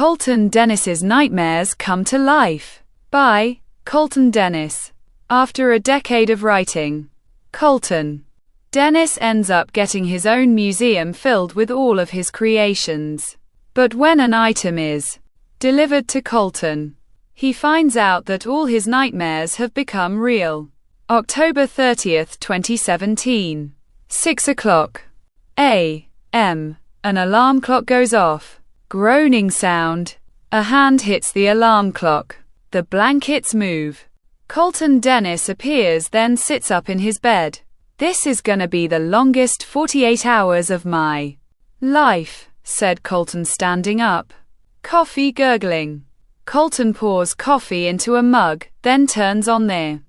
Colton Dennis's Nightmares Come to Life by Colton Dennis. After a decade of writing, Colton Dennis ends up getting his own museum filled with all of his creations. But when an item is delivered to Colton, he finds out that all his nightmares have become real. October 30th, 2017. 6:00 a.m. An alarm clock goes off. Groaning sound. A hand hits the alarm clock. The blankets move. Colton Dennis appears, then sits up in his bed. "This is gonna be the longest 48 hours of my life," said Colton, standing up. Coffee gurgling. Colton pours coffee into a mug, then turns on their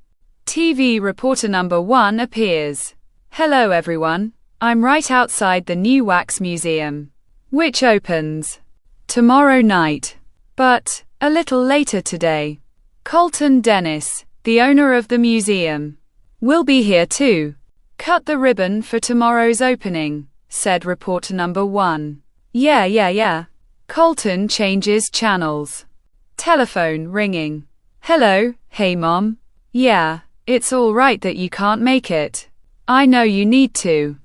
TV. Reporter number 1 appears. "Hello everyone. I'm right outside the new wax museum, which opens tomorrow night, but a little later today. Colton Dennis, the owner of the museum, will be here too. Cut the ribbon for tomorrow's opening," said reporter number 1. Yeah. Colton changes channels. Telephone ringing. "Hello, hey mom. Yeah, it's all right that you can't make it. I know you need to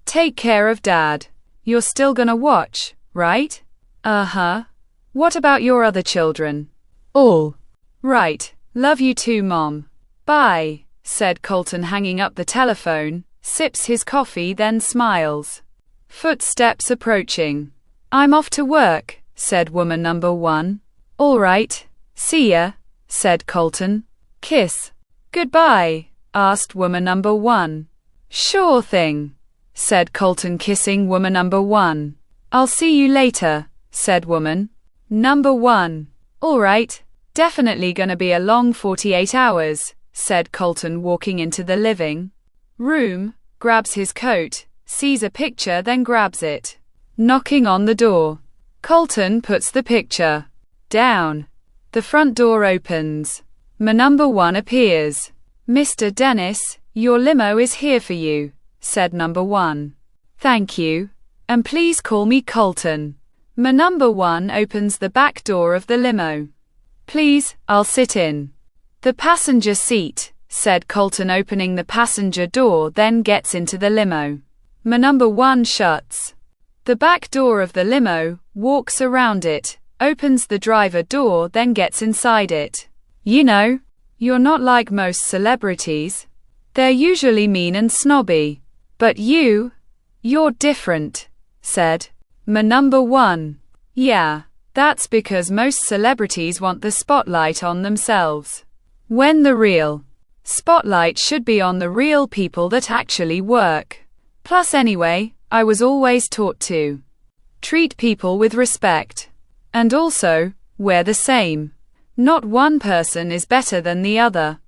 take care of dad. You're still gonna watch, right?" "Uh-huh. What about your other children?" "All right. Love you too, mom. Bye," said Colton, hanging up the telephone, sips his coffee, then smiles. Footsteps approaching. "I'm off to work," said woman number 1. "All right. See ya," said Colton. "Kiss." "Goodbye?" asked woman number 1. "Sure thing," said Colton, kissing woman number 1. "I'll see you later," said woman number 1. "All right. Definitely gonna be a long 48 hours, said Colton, walking into the living room, grabs his coat, sees a picture, then grabs it. Knocking on the door. Colton puts the picture down. The front door opens. Number 1 appears. "Mr. Dennis, your limo is here for you," said number 1. "Thank you. And please call me Colton." Number 1 opens the back door of the limo. "Please, I'll sit in the passenger seat," said Colton, opening the passenger door, then gets into the limo. Number 1 shuts the back door of the limo, walks around it, opens the driver door, then gets inside it. "You know, you're not like most celebrities. They're usually mean and snobby. But you're different," said number 1. "Yeah, that's because most celebrities want the spotlight on themselves, when the real spotlight should be on the real people that actually work. Plus anyway, I was always taught to treat people with respect. And also, we're the same. Not one person is better than the other.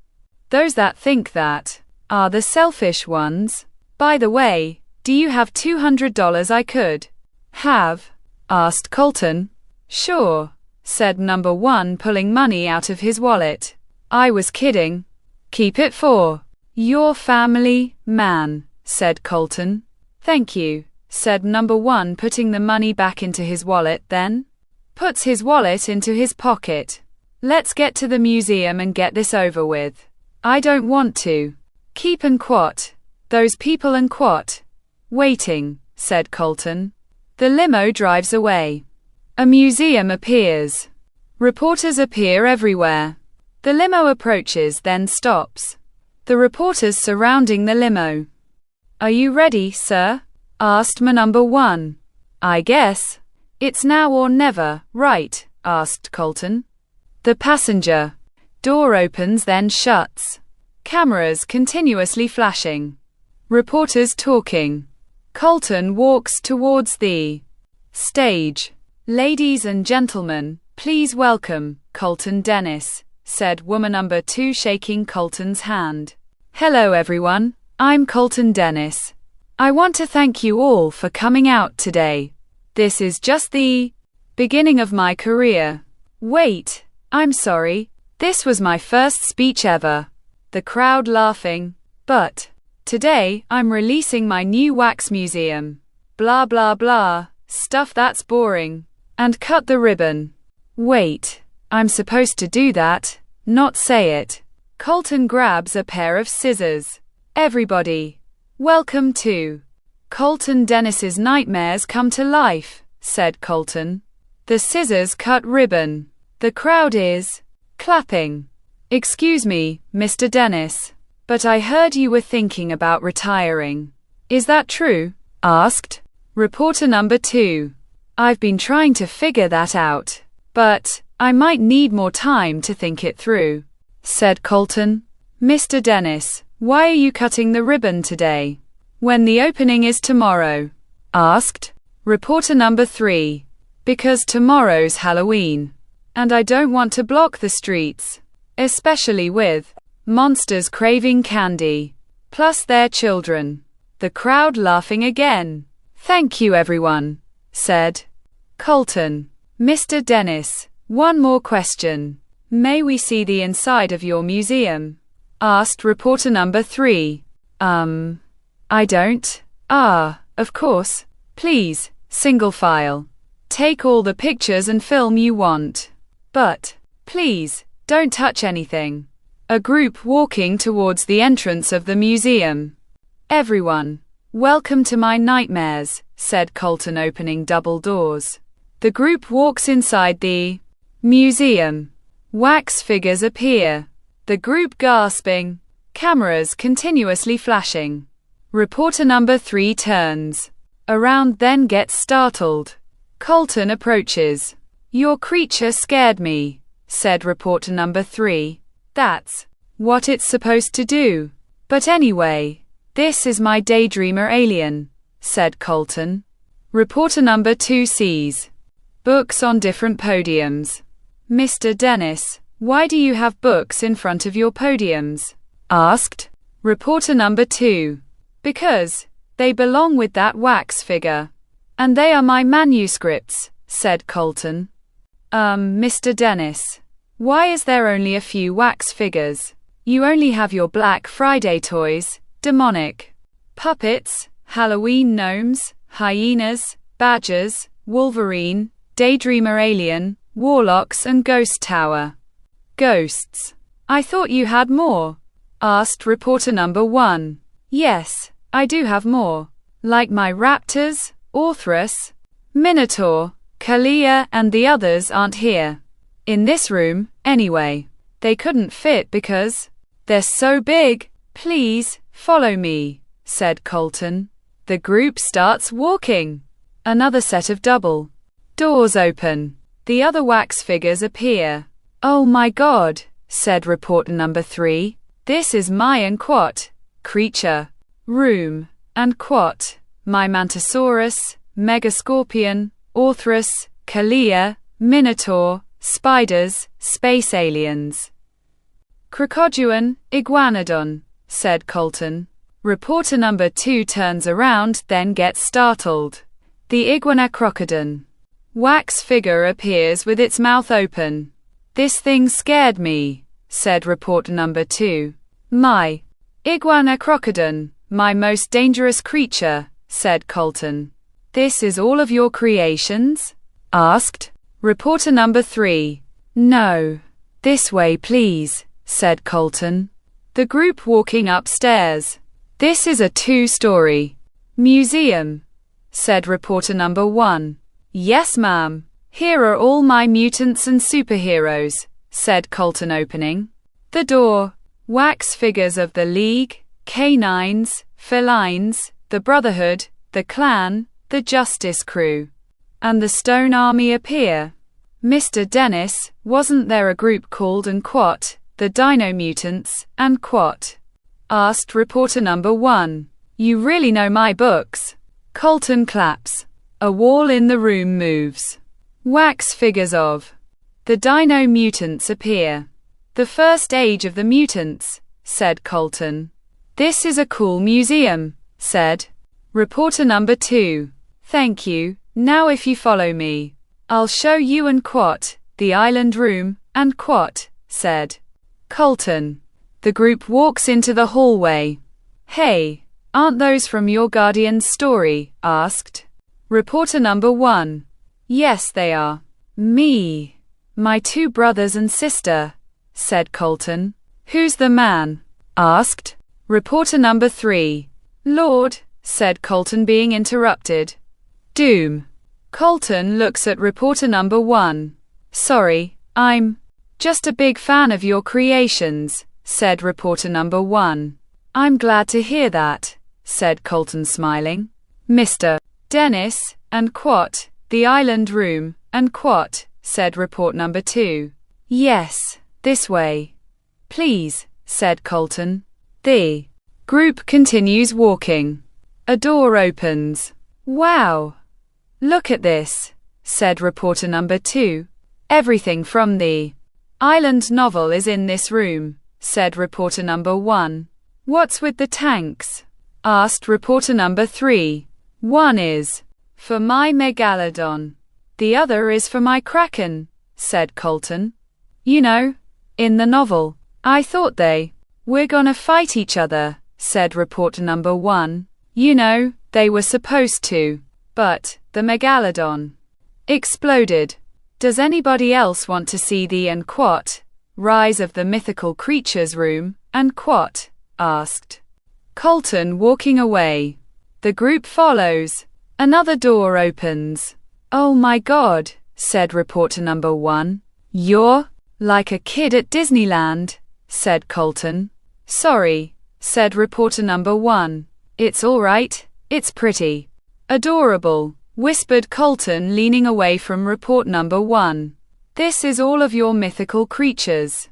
Those that think that are the selfish ones. By the way, do you have $200 I could have?" asked Colton. "Sure," said number 1, pulling money out of his wallet. "I was kidding. Keep it for your family, man," said Colton. "Thank you," said number 1, putting the money back into his wallet, then puts his wallet into his pocket. "Let's get to the museum and get this over with. I don't want to keep and quat those people and quat waiting," said Colton. The limo drives away. A museum appears. Reporters appear everywhere. The limo approaches, then stops. The reporters surrounding the limo. "Are you ready, sir?" asked number 1. "I guess. It's now or never, right?" asked Colton. The passenger door opens, then shuts. Cameras continuously flashing. Reporters talking. Colton walks towards the stage. "Ladies and gentlemen, please welcome Colton Dennis," said woman number 2, shaking Colton's hand. "Hello everyone, I'm Colton Dennis. I want to thank you all for coming out today. This is just the beginning of my career. Wait, I'm sorry, this was my first speech ever." The crowd laughing. "But today, I'm releasing my new wax museum. Blah blah blah, stuff that's boring. And cut the ribbon." Wait, I'm supposed to do that, not say it. Colton grabs a pair of scissors. Everybody, welcome to Colton Dennis's Nightmares Come to Life, said Colton. The scissors cut ribbon. The crowd is clapping. Excuse me, Mr. Dennis, but I heard you were thinking about retiring. Is that true? Asked reporter number 2. I've been trying to figure that out, but I might need more time to think it through, said Colton. Mr. Dennis, why are you cutting the ribbon today, when the opening is tomorrow? Asked reporter number 3. Because tomorrow's Halloween, and I don't want to block the streets, especially with monsters craving candy, plus their children. The crowd laughing again. Thank you everyone, said Colton. Mr. Dennis, one more question. May we see the inside of your museum? Asked reporter number 3. I don't. Of course. Please, single file. Take all the pictures and film you want. But, please, don't touch anything. A group walking towards the entrance of the museum. Everyone, welcome to my nightmares, said Colton, opening double doors. The group walks inside the museum. Wax figures appear. The group gasping. Cameras continuously flashing. Reporter number 3 turns around, then gets startled. Colton approaches. Your creature scared me, said reporter number 3. That's what it's supposed to do. But anyway, this is my daydreamer alien, said Colton. Reporter number 2 sees books on different podiums. Mr. Dennis, why do you have books in front of your podiums? Asked reporter number 2. Because they belong with that wax figure. And they are my manuscripts, said Colton. Mr. Dennis, why is there only a few wax figures? You only have your Black Friday toys, demonic puppets, Halloween gnomes, hyenas, badgers, Wolverine, daydreamer alien, warlocks and ghost tower. Ghosts. I thought you had more, asked reporter number 1. Yes, I do have more. Like my raptors, Orthrus, Minotaur, Kalia, and the others aren't here. In this room, anyway. They couldn't fit because they're so big. Please, follow me, said Colton. The group starts walking. Another set of double doors open. The other wax figures appear. Oh my God, said reporter number 3. This is my and Quat creature room. And Quat, my Mantosaurus, Megascorpion, Orthrus, Kalia, Minotaur, spiders, space aliens. Crocodon, Iguanodon, said Colton. Reporter number 2 turns around, then gets startled. The Iguanacrocodon wax figure appears with its mouth open. This thing scared me, said reporter number 2. My Iguanacrocodon, my most dangerous creature, said Colton. This is all of your creations? Asked reporter number 3. No. This way please, said Colton. The group walking upstairs. This is a 2-story museum, said reporter number 1. Yes ma'am. Here are all my mutants and superheroes, said Colton, opening the door. Wax figures of the League, Canines, Felines, the Brotherhood, the Clan, the Justice Crew, and the Stone Army appear. Mr. Dennis, wasn't there a group called and Quat, the Dino Mutants, and Quat? Asked reporter number 1. You really know my books. Colton claps. A wall in the room moves. Wax figures of the Dino Mutants appear. The first age of the mutants, said Colton. This is a cool museum, said reporter number 2. Thank you. Now if you follow me, I'll show you and Quat, the island room, and Quat, said Colton. The group walks into the hallway. Hey, aren't those from your Guardian's story? Asked reporter number 1. Yes they are. My two brothers and sister, said Colton. Who's the man? Asked reporter number 3. Lord, said Colton, being interrupted. Doom. Colton looks at reporter number 1. Sorry, I'm just a big fan of your creations, said reporter number 1. I'm glad to hear that, said Colton, smiling. Mr. Dennis, and quat, the island room, and quat, said report number 2. Yes, this way. Please, said Colton. The group continues walking. A door opens. Wow! Look at this, said reporter number 2. Everything from the island novel is in this room, said reporter number 1. What's with the tanks? Asked reporter number 3. One is for my megalodon. The other is for my kraken, said Colton. You know, in the novel, I thought they were gonna fight each other, said reporter number 1. You know, they were supposed to, but the megalodon exploded. Does anybody else want to see the and quat rise of the mythical creatures room, and quat? Asked Colton, walking away. The group follows. Another door opens. Oh my God, said reporter number 1. You're like a kid at Disneyland, said Colton. Sorry, said reporter number 1. It's all right, it's pretty adorable, whispered Colton, leaning away from report number 1. This is all of your mythical creatures?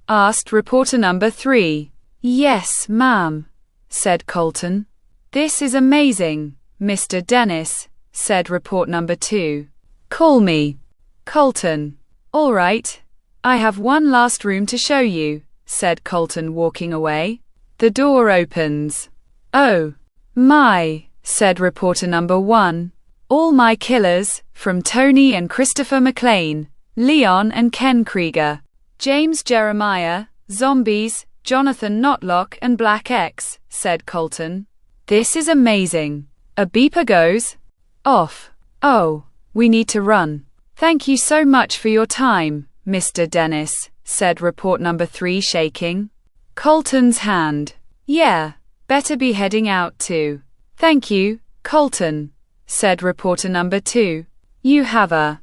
Asked reporter number 3. Yes, ma'am, said Colton. This is amazing, Mr. Dennis, said report number 2. Call me Colton. All right. I have one last room to show you, said Colton, walking away. The door opens. Oh, my, said reporter number 1. All my killers, from Tony and Christopher McLean, Leon and Ken Krieger, James Jeremiah, zombies, Jonathan Knotlock and Black X, said Colton. This is amazing. A beeper goes off. Oh, we need to run. Thank you so much for your time, Mr. Dennis, said report number 3, shaking Colton's hand. Yeah, better be heading out too. Thank you, Colton, said reporter number 2. You have a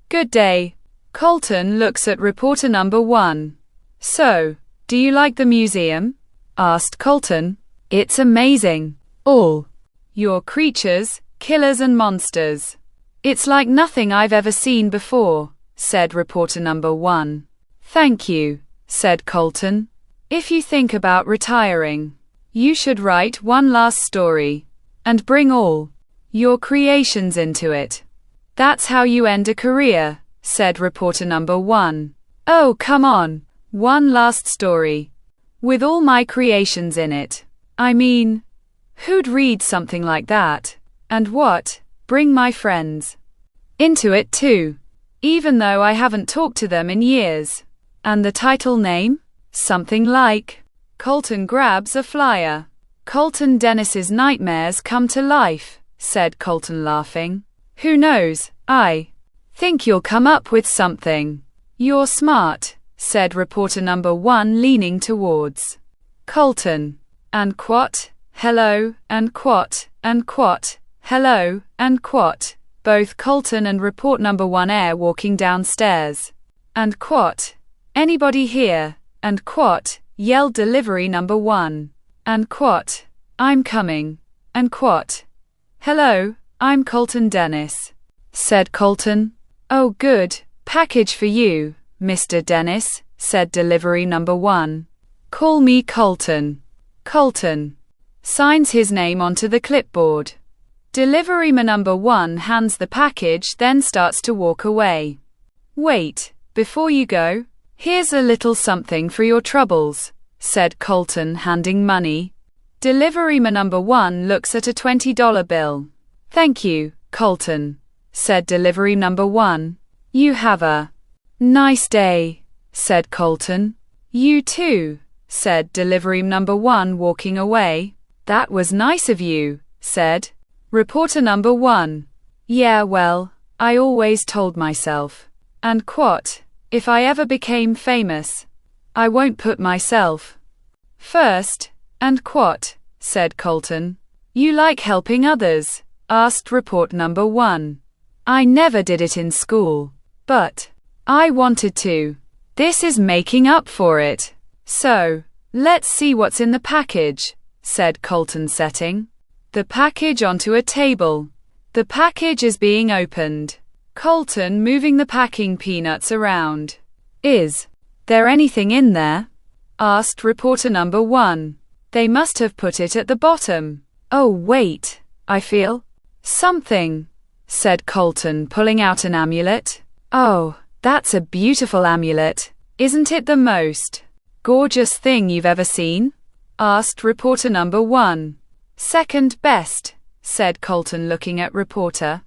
good day. Colton looks at reporter number 1. So, do you like the museum? Asked Colton. It's amazing. All your creatures, killers and monsters. It's like nothing I've ever seen before, said reporter number 1. Thank you, said Colton. If you think about retiring, you should write one last story and bring all your creations into it. That's how you end a career, said reporter number 1. Oh, come on, one last story with all my creations in it. I mean, who'd read something like that? And what? Bring my friends into it too, even though I haven't talked to them in years. And the title name? Something like Colton grabs a flyer. Colton Dennis's nightmares come to life, said Colton, laughing. Who knows? I think you'll come up with something. You're smart, said reporter number 1, leaning towards Colton. And quat, hello, and quat, hello, and quat. Both Colton and report number 1 are walking downstairs. And quat, anybody here? And quat, yelled delivery number 1. And quat, I'm coming. And quat, hello, I'm Colton Dennis, said Colton. Oh good, package for you, Mr. Dennis, said delivery number 1. Call me Colton. Colton signs his name onto the clipboard. Delivery man number 1 hands the package, then starts to walk away. Wait, before you go, here's a little something for your troubles, said Colton, handing money. Delivery man number 1 looks at a $20 bill. Thank you, Colton, said delivery number 1. You have a nice day, said Colton. You too, said delivery number 1, walking away. That was nice of you, said reporter number 1. Yeah, well, I always told myself. And quat, If I ever became famous, I won't put myself first, and quat, said Colton. You like helping others? Asked report number 1. I never did it in school, but I wanted to. This is making up for it. So, let's see what's in the package, said Colton, setting the package onto a table. The package is being opened. Colton moving the packing peanuts around. Is there anything in there? Asked reporter number 1. They must have put it at the bottom. Oh wait, I feel something, said Colton, pulling out an amulet. Oh, that's a beautiful amulet. Isn't it the most gorgeous thing you've ever seen? Asked reporter number 1. Second best, said Colton, looking at reporter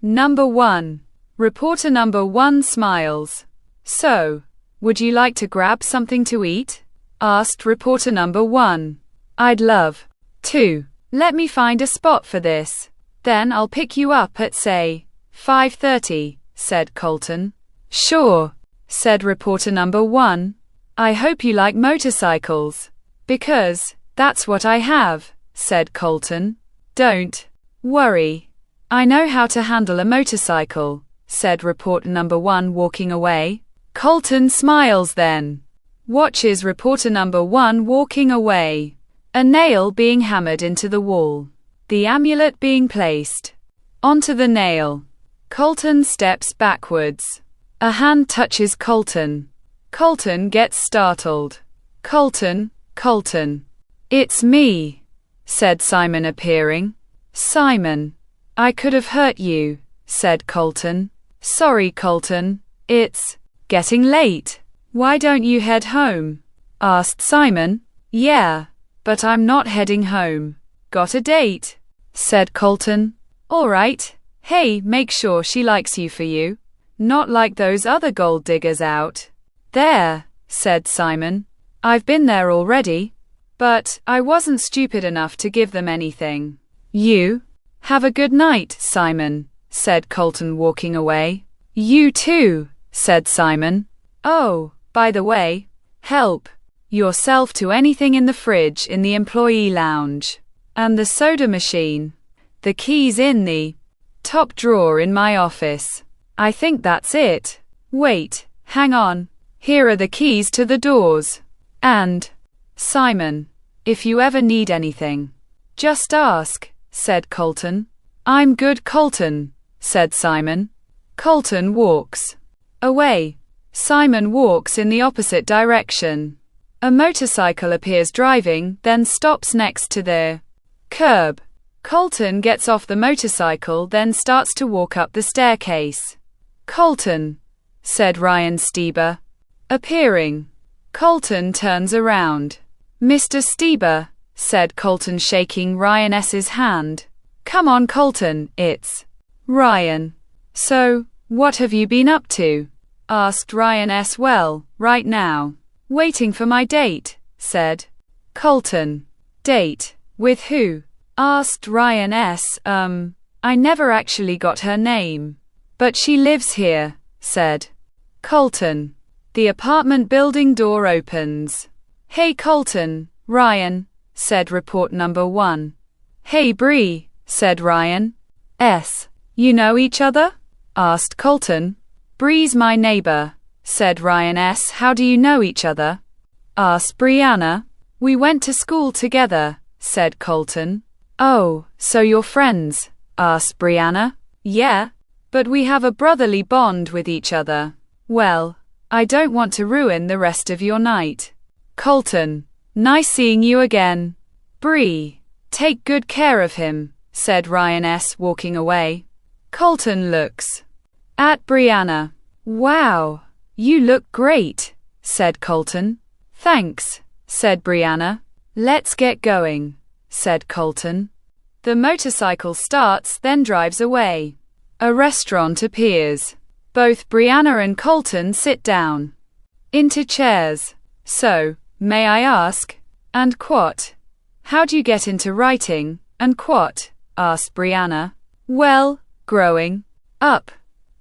number 1. Reporter number 1 smiles. So, would you like to grab something to eat? Asked reporter number 1. I'd love to. Let me find a spot for this. Then I'll pick you up at, say, 5:30, said Colton. Sure, said reporter number 1. I hope you like motorcycles. Because that's what I have, said Colton. Don't worry. I know how to handle a motorcycle, said reporter number 1, walking away. Colton smiles, then watches reporter number 1 walking away. A nail being hammered into the wall. The amulet being placed onto the nail. Colton steps backwards. A hand touches Colton. Colton gets startled. Colton, Colton. It's me, said Simon, appearing. Simon. I could have hurt you, said Colton. Sorry, Colton. It's getting late. Why don't you head home? Asked Simon. Yeah, but I'm not heading home. Got a date, said Colton. All right. Hey, make sure she likes you for you. Not like those other gold diggers out there, said Simon. I've been there already. But I wasn't stupid enough to give them anything. You have a good night, Simon, said Colton, walking away. You too, said Simon. Oh, by the way, help yourself to anything in the fridge in the employee lounge. And the soda machine. The keys in the top drawer in my office. I think that's it. Wait, hang on. Here are the keys to the doors. And Simon, if you ever need anything, just ask, said Colton. I'm good, Colton, said Simon. Colton walks away. Simon walks in the opposite direction. A motorcycle appears driving, then stops next to the curb. Colton gets off the motorcycle, then starts to walk up the staircase. Colton, said Ryan Stieber, appearing. Colton turns around. Mr. Stieber, said Colton, shaking Ryan S.'s hand. Come on, Colton, it's Ryan. So, what have you been up to? Asked Ryan S. Well, right now. Waiting for my date, said Colton. Date? With who? Asked Ryan S. I never actually got her name. But she lives here, said Colton. The apartment building door opens. Hey, Colton, Ryan, said report number 1. Hey, Bree, said Ryan S. You know each other? Asked Colton. Bree's my neighbor, said Ryan S. How do you know each other? Asked Brianna. We went to school together, said Colton. Oh, so you're friends? Asked Brianna. Yeah, but we have a brotherly bond with each other. Well, I don't want to ruin the rest of your night. Colton. Nice seeing you again. Bree. Take good care of him, said Ryan S., walking away. Colton looks at Brianna. Wow, you look great, said Colton. Thanks, said Brianna. Let's get going, said Colton. The motorcycle starts, then drives away. A restaurant appears. Both Brianna and Colton sit down into chairs. So, may I ask, and quat, how'd you get into writing, and quat? Asked Brianna. Well, growing up,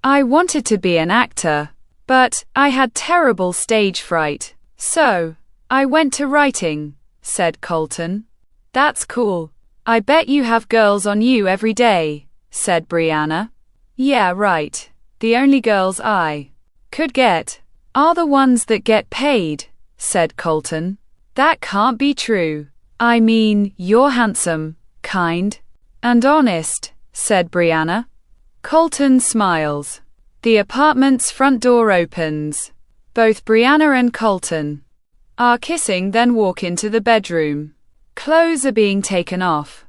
I wanted to be an actor, But I had terrible stage fright. So I went to writing, said Colton. That's cool. I bet you have girls on you every day, said Brianna. Yeah, right. The only girls I could get are the ones that get paid, said Colton. That can't be true. I mean, you're handsome, kind, and honest, said Brianna. Colton smiles. The apartment's front door opens. Both Brianna and Colton are kissing, then walk into the bedroom. Clothes are being taken off.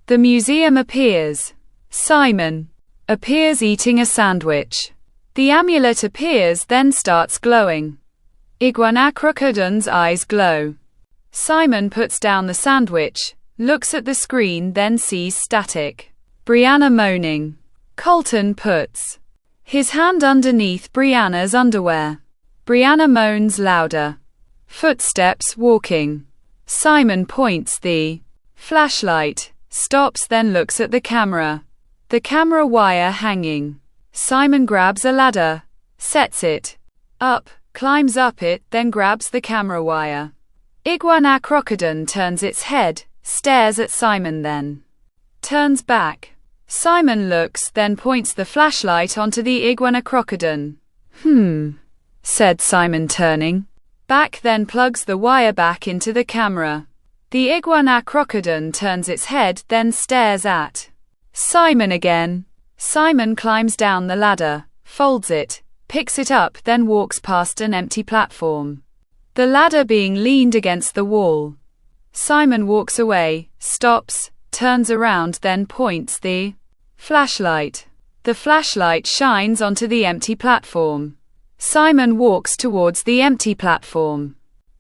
The museum appears. Simon appears eating a sandwich. The amulet appears, then starts glowing. Iguanacrocodon's eyes glow. Simon puts down the sandwich, looks at the screen, then sees static. Brianna moaning. Colton puts his hand underneath Brianna's underwear. Brianna moans louder. Footsteps walking. Simon points the flashlight, stops, then looks at the camera. The camera wire hanging. Simon grabs a ladder, sets it up, climbs up it, then grabs the camera wire. Iguanacrocodon turns its head, stares at Simon, then turns back. Simon looks, then points the flashlight onto the Iguanacrocodon. Said Simon, turning back, then plugs the wire back into the camera. The Iguanacrocodon turns its head, then stares at Simon again. Simon climbs down the ladder, folds it, picks it up, then walks past an empty platform. The ladder being leaned against the wall. Simon walks away, stops, turns around, then points the flashlight. The flashlight shines onto the empty platform. Simon walks towards the empty platform,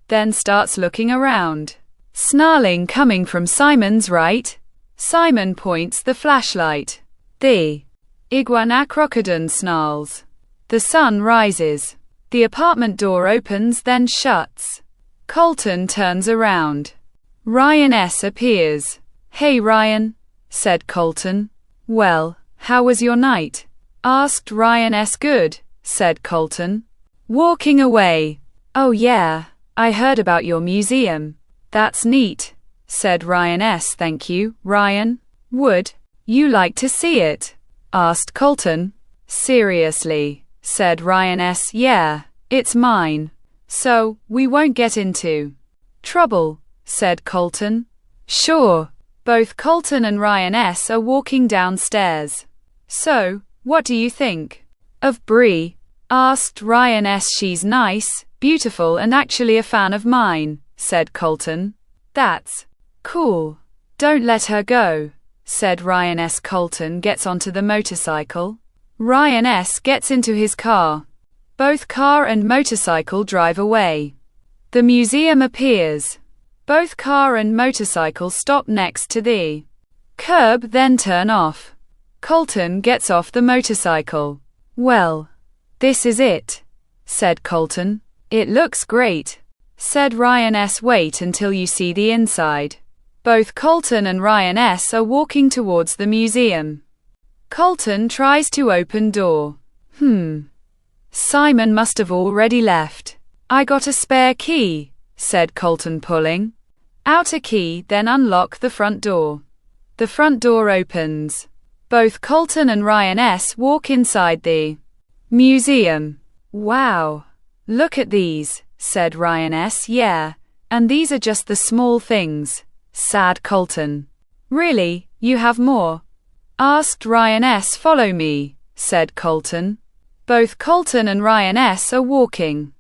then starts looking around. Snarling coming from Simon's right. Simon points the flashlight. The Iguanacrocodon snarls. The sun rises. The apartment door opens, then shuts. Colton turns around. Ryan S. appears. Hey Ryan, said Colton. Well, how was your night? Asked Ryan S. Good, said Colton. Walking away. Oh yeah, I heard about your museum. That's neat, said Ryan S. Thank you, Ryan. Would you like to see it? Asked Colton. Seriously, said Ryan S. Yeah, it's mine. So, we won't get into trouble, said Colton. Sure. Both Colton and Ryan S. are walking downstairs. So, what do you think of Brie? Asked Ryan S. She's nice, beautiful, and actually a fan of mine, said Colton. That's cool. Don't let her go, said Ryan S. Colton gets onto the motorcycle. Ryan S. gets into his car. Both car and motorcycle drive away. The museum appears. Both car and motorcycle stop next to the curb, then turn off. Colton gets off the motorcycle. Well, this is it, said Colton. It looks great, said Ryan S. Wait until you see the inside. Both Colton and Ryan S. are walking towards the museum. Colton tries to open door. Simon must have already left. I got a spare key, said Colton, pulling out a key, then unlock the front door. The front door opens. Both Colton and Ryan S. walk inside the museum. Wow. Look at these, said Ryan S. Yeah, and these are just the small things, sad Colton. Really, you have more? Asked Ryan S. Follow me, said Colton. Both Colton and Ryan S. are walking.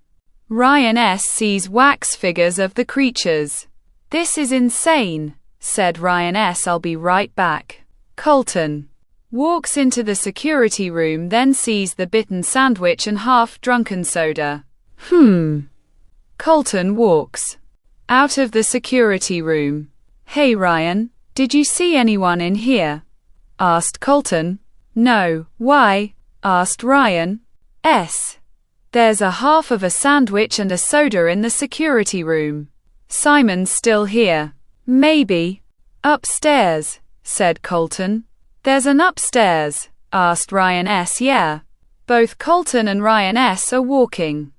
Ryan S. sees wax figures of the creatures. This is insane, said Ryan S. I'll be right back. Colton walks into the security room, then sees the bitten sandwich and half-drunken soda. Colton walks out of the security room. Hey Ryan, did you see anyone in here? Asked Colton. No, why? Asked Ryan S. There's a half of a sandwich and a soda in the security room. Simon's still here. Maybe upstairs, said Colton. There's an upstairs? Asked Ryan S. Yeah. Both Colton and Ryan S. are walking.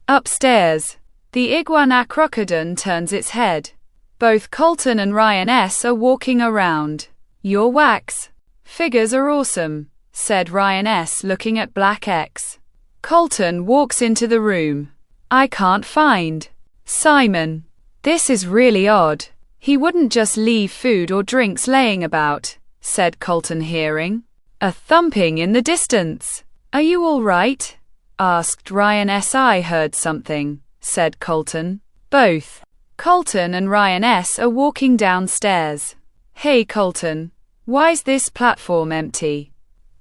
Upstairs. The iguanacrocodon turns its head. Both Colton and Ryan S. are walking around. Your wax figures are awesome, said Ryan S. looking at Black X. Colton walks into the room. I can't find Simon. This is really odd. He wouldn't just leave food or drinks laying about, said Colton, hearing a thumping in the distance. Are you all right? Asked Ryan S. I heard something, said Colton. Both Colton and Ryan S. are walking downstairs. Hey Colton, why's this platform empty?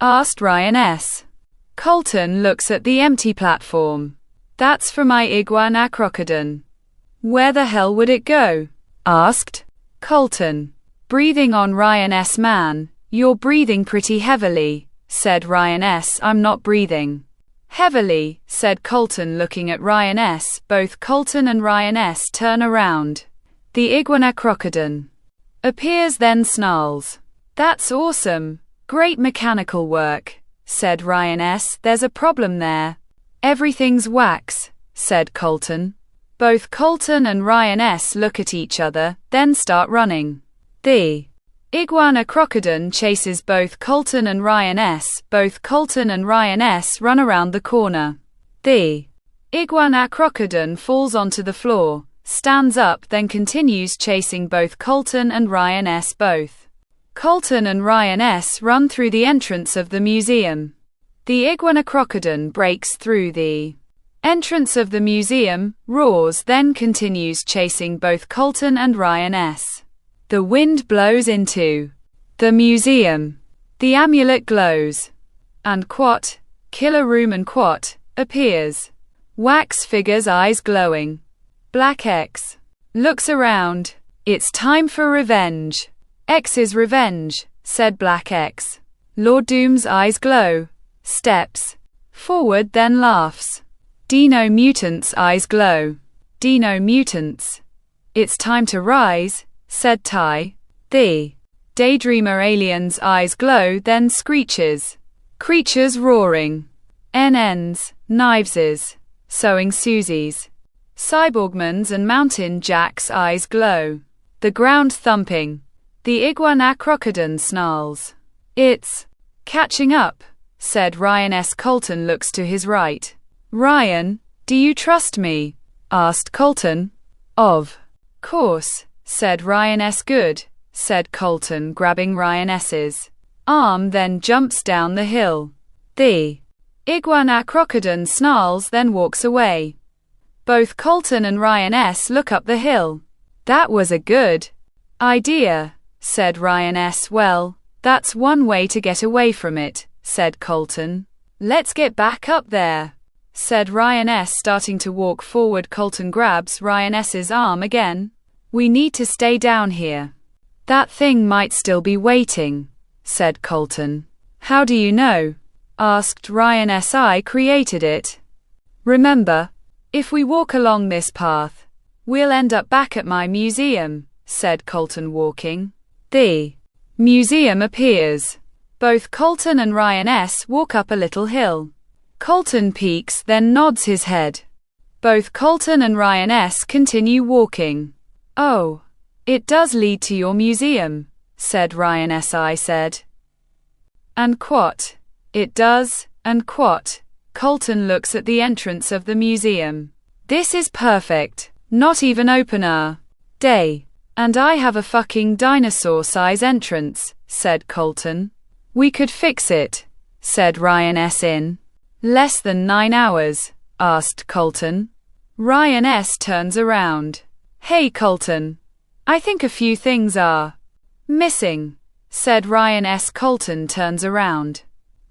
Asked Ryan S. Colton looks at the empty platform. That's for my iguanacrocodon. Where the hell would it go? Asked Colton. Breathing on Ryan S. Man, you're breathing pretty heavily, said Ryan S. I'm not breathing heavily, said Colton looking at Ryan S. Both Colton and Ryan S. turn around. The iguanacrocodon appears, then snarls. That's awesome. Great mechanical work, said Ryan S. There's a problem there. Everything's wax, said Colton. Both Colton and Ryan S. look at each other, then start running. The iguanacrocodon chases both Colton and Ryan S. Both Colton and Ryan S. run around the corner. The iguanacrocodon falls onto the floor, stands up, then continues chasing both Colton and Ryan S. Both Colton and Ryan S. run through the entrance of the museum. The iguanacrocodon breaks through the entrance of the museum, roars, then continues chasing both Colton and Ryan S. The wind blows into the museum. The amulet glows. And Quat, Killer Room and Quat, appears. Wax figures, eyes glowing. Black X looks around. It's time for revenge. X's revenge, said Black X. Lord Doom's eyes glow. Steps forward, then laughs. Dino Mutant's eyes glow. Dino Mutants. It's time to rise, said Ty. The Daydreamer alien's eyes glow, then screeches. Creatures roaring. NN's, Knives's, Sewing Susie's. Cyborgman's and Mountain Jack's eyes glow. The ground thumping. The iguanacrocodon snarls. It's catching up, said Ryan S. Colton looks to his right. Ryan, do you trust me? Asked Colton. Of course, said Ryan S. Good, said Colton, grabbing Ryan S.'s arm, then jumps down the hill. The iguanacrocodon snarls, then walks away. Both Colton and Ryan S. look up the hill. That was a good idea, said Ryan S. Well, that's one way to get away from it, said Colton. Let's get back up there, said Ryan S. starting to walk forward. Colton grabs Ryan S.'s arm again. We need to stay down here. That thing might still be waiting, said Colton. How do you know? Asked Ryan S. I created it. Remember, if we walk along this path, we'll end up back at my museum, said Colton, walking. The museum appears. Both Colton and Ryan S. walk up a little hill. Colton peeks, then nods his head. Both Colton and Ryan S. continue walking. Oh, it does lead to your museum, said Ryan S. I said. And Quat. It does, and Quat. Colton looks at the entrance of the museum. This is perfect. Not even open day. And I have a fucking dinosaur-size entrance, said Colton. We could fix it, said Ryan S. In less than 9 hours, asked Colton. Ryan S. turns around. Hey Colton. I think a few things are missing, said Ryan S. Colton turns around.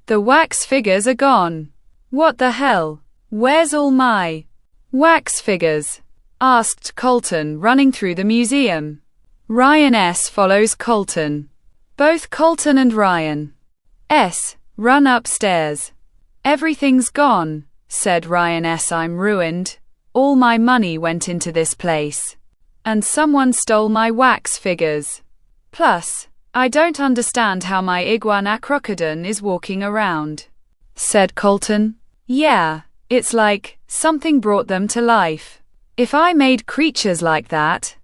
The wax figures are gone. What the hell? Where's all my wax figures? Asked Colton, running through the museum. Ryan S. follows Colton. Both Colton and Ryan S. run upstairs. Everything's gone, said Ryan S. I'm ruined. All my money went into this place. And someone stole my wax figures. Plus, I don't understand how my iguanacrocodon is walking around. said Colton. Yeah, it's like something brought them to life. If I made creatures like that,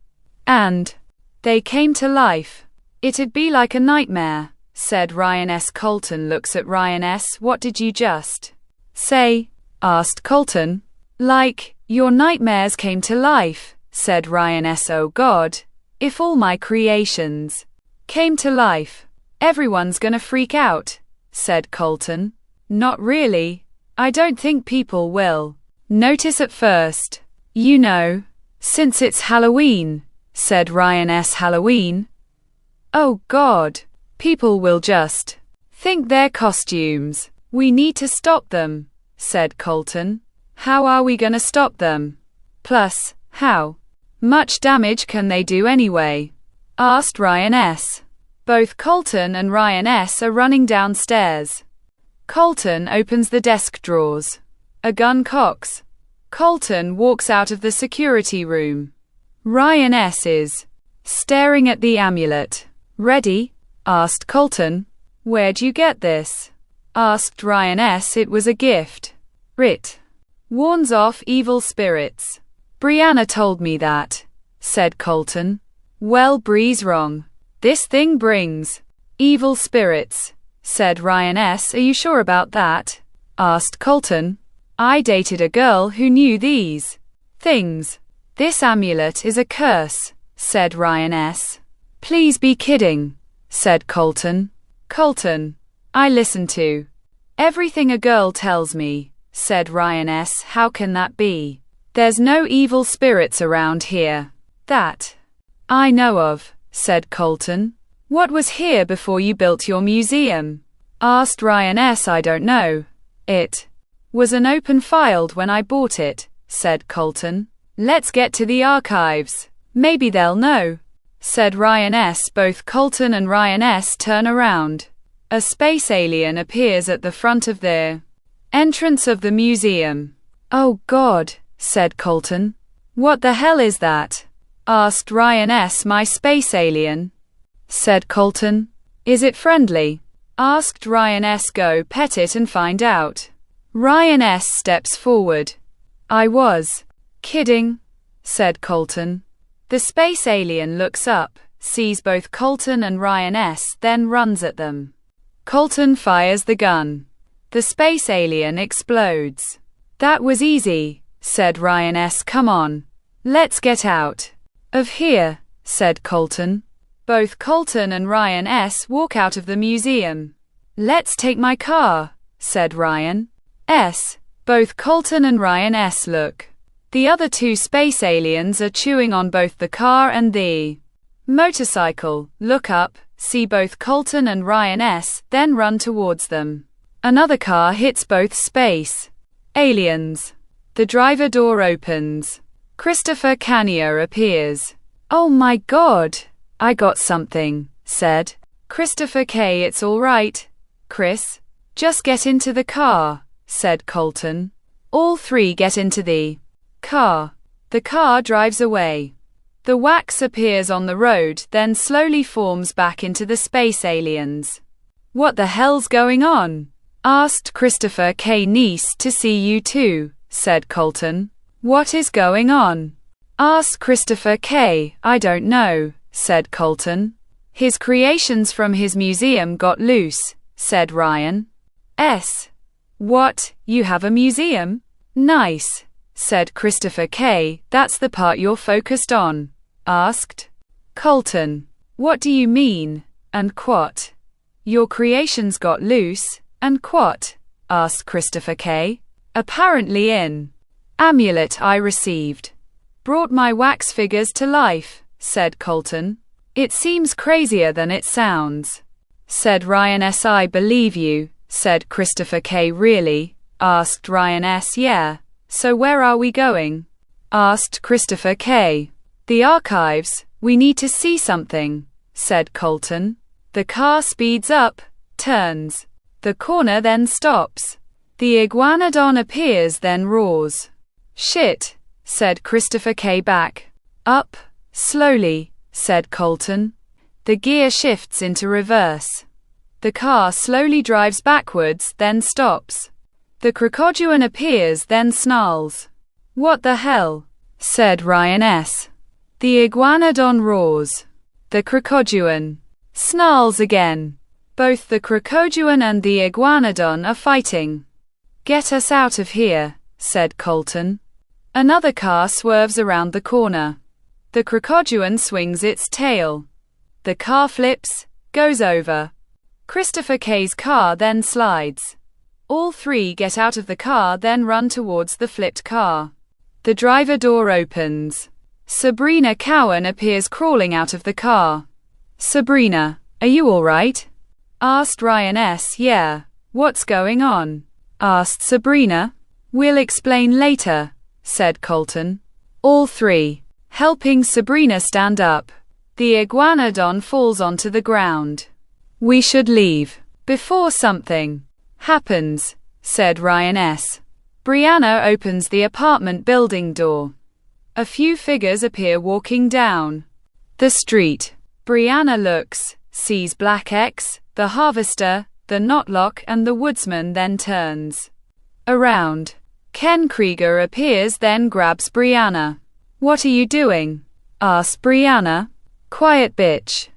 and they came to life, it'd be like a nightmare, said Ryan S. Colton looks at Ryan S. What did you just say? Asked Colton. Like, your nightmares came to life, said Ryan S. Oh God, if all my creations came to life, everyone's gonna freak out, said Colton. Not really. I don't think people will notice at first. You know, since it's Halloween, said Ryan S. Halloween? Oh God, people will just think they're costumes. We need to stop them, said Colton. How are we gonna stop them? Plus, how much damage can they do anyway? Asked Ryan S. Both Colton and Ryan S. are running downstairs. Colton opens the desk drawers. A gun cocks. Colton walks out of the security room. Ryan S. is staring at the amulet. Ready? Asked Colton. Where'd you get this? Asked Ryan S. It was a gift. It warns off evil spirits. Brianna told me that, said Colton. Well, Bree's wrong. This thing brings evil spirits, said Ryan S. Are you sure about that? Asked Colton. I dated a girl who knew these things. This amulet is a curse, said Ryan S. Please be kidding, said Colton. Colton, I listen to everything a girl tells me, said Ryan S. How can that be? There's no evil spirits around here that I know of, said Colton. What was here before you built your museum? Asked Ryan S. I don't know. It was an open file when I bought it, said Colton. Let's get to the archives. Maybe they'll know, said Ryan S. Both Colton and Ryan S. turn around. A space alien appears at the front of the entrance of the museum. Oh God, said Colton. What the hell is that? Asked Ryan S. My space alien, said Colton. Is it friendly? Asked Ryan S. Go pet it and find out. Ryan S. steps forward. I was kidding, said Colton. The space alien looks up, sees both Colton and Ryan S., then runs at them. Colton fires the gun. The space alien explodes. That was easy, said Ryan S. Come on. Let's get out of here, said Colton. Both Colton and Ryan S. walk out of the museum. Let's take my car, said Ryan S. Both Colton and Ryan S. look. The other two space aliens are chewing on both the car and the motorcycle. Look up, see both Colton and Ryan S., then run towards them. Another car hits both space aliens. The driver door opens. Christopher Kania appears. Oh my God, I got something, said Christopher K. It's all right, Chris. Just get into the car, said Colton. All three get into the car. The car drives away. The wax appears on the road, then slowly forms back into the space aliens. What the hell's going on? Asked Christopher K. Nice to see you too, said Colton. What is going on? Asked Christopher K. I don't know, said Colton. His creations from his museum got loose, said Ryan S. What, you have a museum? Nice, said Christopher K. That's the part you're focused on, asked Colton. What do you mean, and what? Your creations got loose, and what? Asked Christopher K. Apparently in amulet I received. Brought my wax figures to life, said Colton. It seems crazier than it sounds, said Ryan S. I believe you, said Christopher K. Really? Asked Ryan S. Yeah. So where are we going? Asked Christopher K. The archives. We need to see something, said Colton. The car speeds up, turns the corner, then stops. The iguanodon appears, then roars. Shit, said Christopher K. Back up slowly, said Colton. The gear shifts into reverse. The car slowly drives backwards, then stops. The crocodile appears, then snarls. What the hell? Said Ryan S. The iguanodon roars. The crocodile snarls again. Both the crocodile and the iguanodon are fighting. Get us out of here, said Colton. Another car swerves around the corner. The crocodile swings its tail. The car flips, goes over. Christopher K's car then slides. All three get out of the car, then run towards the flipped car. The driver door opens. Sabrina Cowan appears crawling out of the car. Sabrina, are you all right? Asked Ryan S. Yeah. What's going on? Asked Sabrina. We'll explain later, said Colton. All three, helping Sabrina stand up. The iguanodon falls onto the ground. We should leave before something happens, said Ryan S. Brianna opens the apartment building door. A few figures appear walking down the street. Brianna looks, sees Black X, the harvester, the knotlock, and the woodsman, then turns around. Ken Krieger appears, then grabs Brianna. What are you doing? Asked Brianna. Quiet, bitch.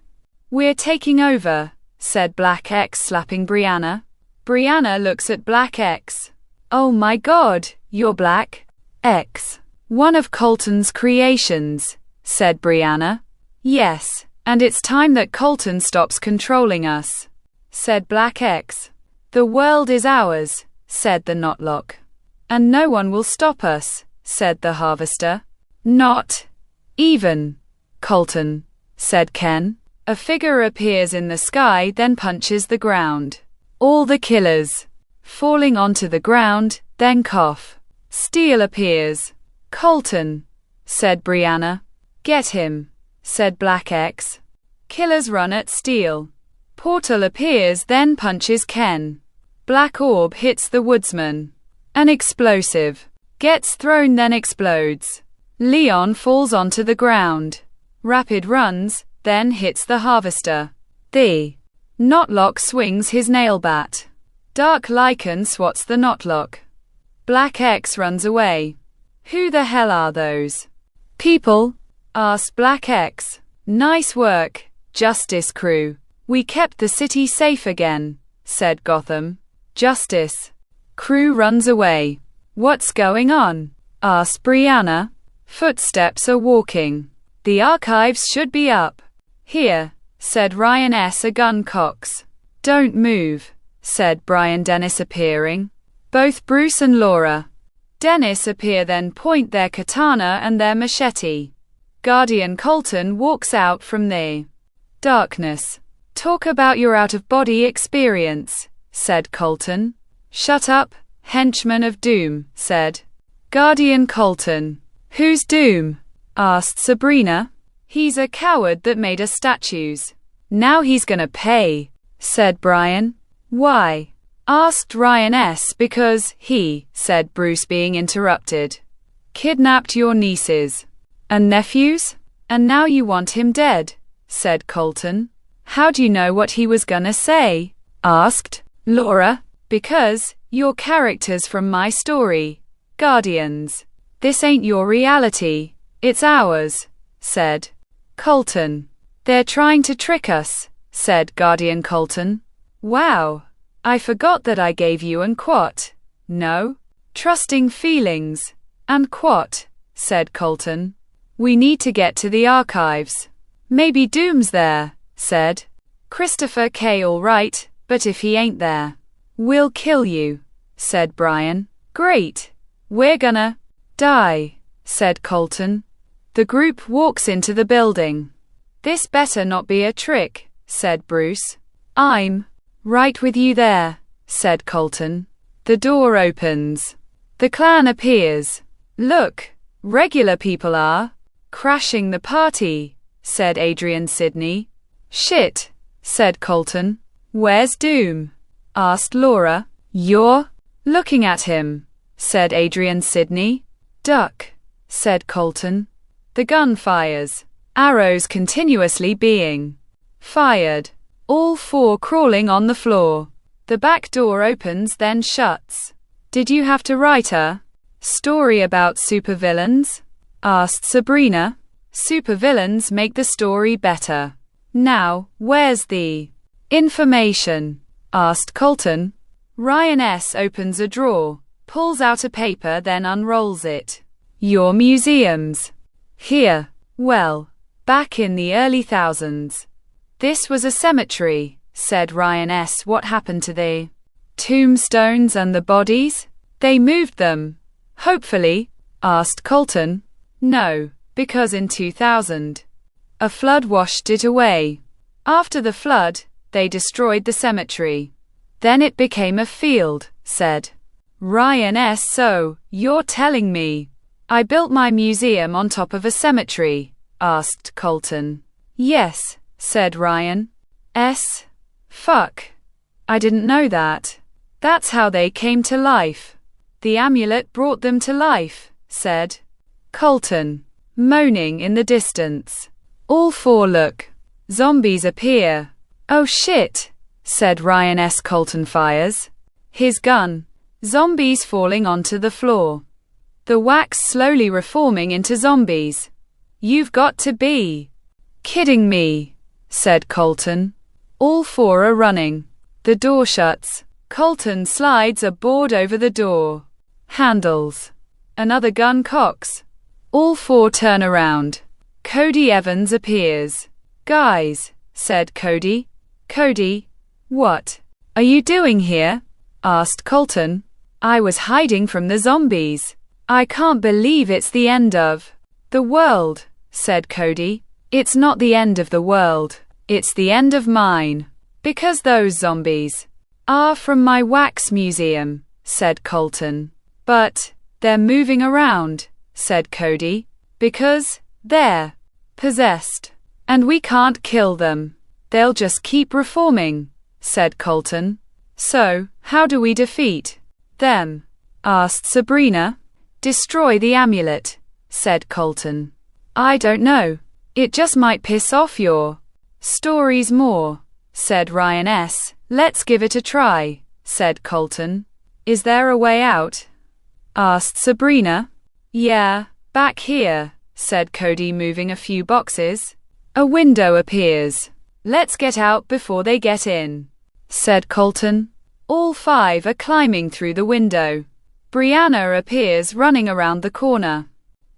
We're taking over, said Black X, slapping Brianna. Brianna looks at Black X. Oh my god, you're Black X. One of Colton's creations, said Brianna. Yes, and it's time that Colton stops controlling us, said Black X. The world is ours, said the knotlock. And no one will stop us, said the harvester. Not even Colton, said Ken. A figure appears in the sky, then punches the ground. All the killers falling onto the ground, then cough. Steel appears. Colton, said Brianna. Get him, said Black X. Killers run at Steel. Portal appears, then punches Ken. Black orb hits the woodsman. An explosive gets thrown, then explodes. Leon falls onto the ground. Rapid runs, then hits the harvester. The knotlock swings his nail bat. Dark lichen swats the knotlock. Black X runs away. Who the hell are those people? Asked Black X. Nice work, Justice Crew. We kept the city safe again, said Gotham. Justice Crew runs away. What's going on? Asked Brianna. Footsteps are walking. The archives should be up here, said Ryan S. A gun cocks. Don't move, said Brian Dennis, appearing. Both Bruce and Laura Dennis appear, then point their katana and their machete. Guardian Colton walks out from the darkness. Talk about your out-of-body experience, said Colton. Shut up, henchman of Doom, said Guardian Colton. Who's Doom? Asked Sabrina. He's a coward that made us statues. Now he's gonna pay, said Brian. Why? Asked Ryan S. Because he, said Bruce, being interrupted. Kidnapped your nieces and nephews? And now you want him dead, said Colton. How'd you know what he was gonna say? Asked Laura. Because you're characters from my story, Guardians. This ain't your reality, it's ours, said Colton. They're trying to trick us, said Guardian Colton. Wow. I forgot that I gave you an quat. No? Trusting feelings. And quat, said Colton. We need to get to the archives. Maybe Doom's there, said Christopher K. All right, but if he ain't there, we'll kill you, said Brian. Great. We're gonna die, said Colton. The group walks into the building. This better not be a trick, said Bruce. I'm right with you there, said Colton. The door opens. The clan appears. Look, regular people are crashing the party, said Adrian Sidney. Shit, said Colton. Where's Doom? Asked Laura. You're looking at him, said Adrian Sidney. Duck, said Colton. The gun fires. Arrows continuously being fired. all four crawling on the floor. The back door opens then shuts. Did you have to write a story about supervillains? Asked Sabrina. Supervillains make the story better. Now, where's the information? Asked Colton. Ryan S. opens a drawer, pulls out a paper then unrolls it. Your museums. Here. Well, back in the early thousands. This was a cemetery, said Ryan S. What happened to the tombstones and the bodies? They moved them. Hopefully, asked Colton. No, because in 2000, a flood washed it away. After the flood, they destroyed the cemetery. Then it became a field, said Ryan S. So, you're telling me I built my museum on top of a cemetery? Asked Colton. Yes, said Ryan S. Fuck. I didn't know that. That's how they came to life. The amulet brought them to life, said Colton, moaning in the distance. All four look. Zombies appear. Oh shit, said Ryan S. Colton fires his gun. Zombies falling onto the floor. The wax slowly reforming into zombies. You've got to be kidding me, said Colton. All four are running. The door shuts. Colton slides a board over the door handles. Another gun cocks. All four turn around. Cody Evans appears. Guys, said Cody. Cody, what are you doing here? Asked Colton. I was hiding from the zombies. I can't believe it's the end of the world, said Cody. It's not the end of the world. It's the end of mine. Because those zombies are from my wax museum, said Colton. But they're moving around, said Cody. Because they're possessed. And we can't kill them. They'll just keep reforming, said Colton. So, how do we defeat them? Asked Sabrina. Destroy the amulet, said Colton. I don't know. It just might piss off your stories more, said Ryan S. Let's give it a try, said Colton. Is there a way out? Asked Sabrina. Yeah, back here, said Cody, moving a few boxes. A window appears. Let's get out before they get in, said Colton. All five are climbing through the window. Brianna appears running around the corner.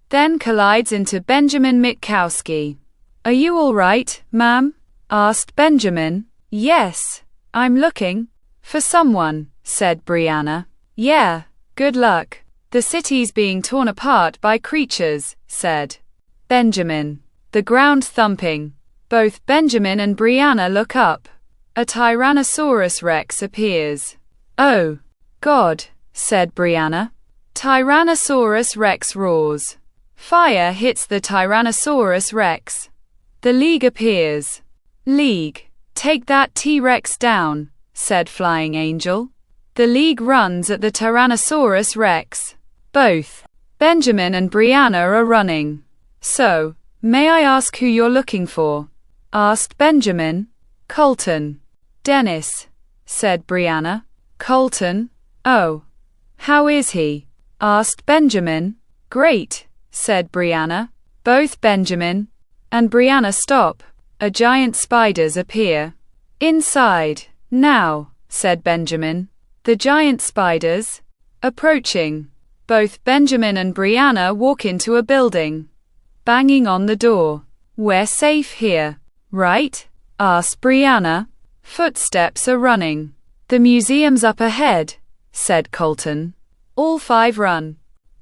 Then collides into Benjamin Mitkowski. Are you all right, ma'am? Asked Benjamin. Yes, I'm looking for someone, said Brianna. Yeah, good luck. The city's being torn apart by creatures, said Benjamin. The ground thumping. Both Benjamin and Brianna look up. A Tyrannosaurus Rex appears. Oh, God, said Brianna. Tyrannosaurus Rex roars. Fire hits the Tyrannosaurus Rex. The League appears. League, take that T-Rex down, said Flying Angel. The League runs at the Tyrannosaurus Rex. Both Benjamin and Brianna are running. So, may I ask who you're looking for? Asked Benjamin. Colton. Dennis, said Brianna. Colton? Oh. How is he? Asked Benjamin. Great, said Brianna. Both Benjamin and Brianna stop. A giant spiders appear. Inside, now, said Benjamin. The giant spiders approaching. Both Benjamin and Brianna walk into a building. Banging on the door. We're safe here, right? Asked Brianna. Footsteps are running. The museum's up ahead, said Colton. All five run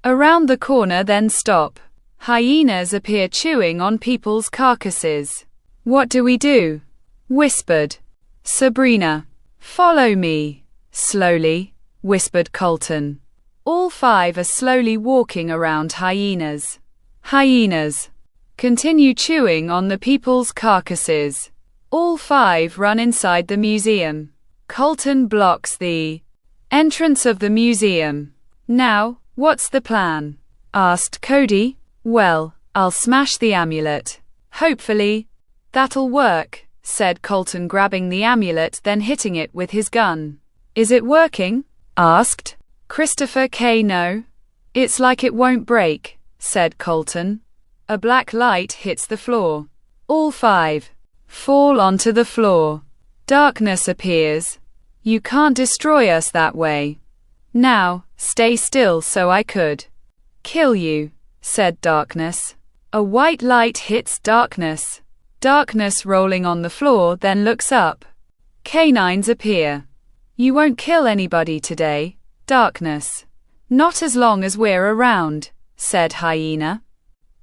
around the corner then stop. Hyenas appear chewing on people's carcasses. What do we do? Whispered Sabrina. Follow me. Slowly, whispered Colton. All five are slowly walking around hyenas. Hyenas continue chewing on the people's carcasses. All five run inside the museum. Colton blocks the entrance of the museum. Now, what's the plan? Asked Cody. Well, I'll smash the amulet. Hopefully, that'll work, said Colton, grabbing the amulet then hitting it with his gun. Is it working? Asked Christopher K. No. It's like it won't break, said Colton. A black light hits the floor. All 5 fall onto the floor. Darkness appears. You can't destroy us that way. Now, stay still so I could kill you, said Darkness. A white light hits Darkness. Darkness rolling on the floor then looks up. Canines appear. You won't kill anybody today, Darkness. Not as long as we're around, said Hyena.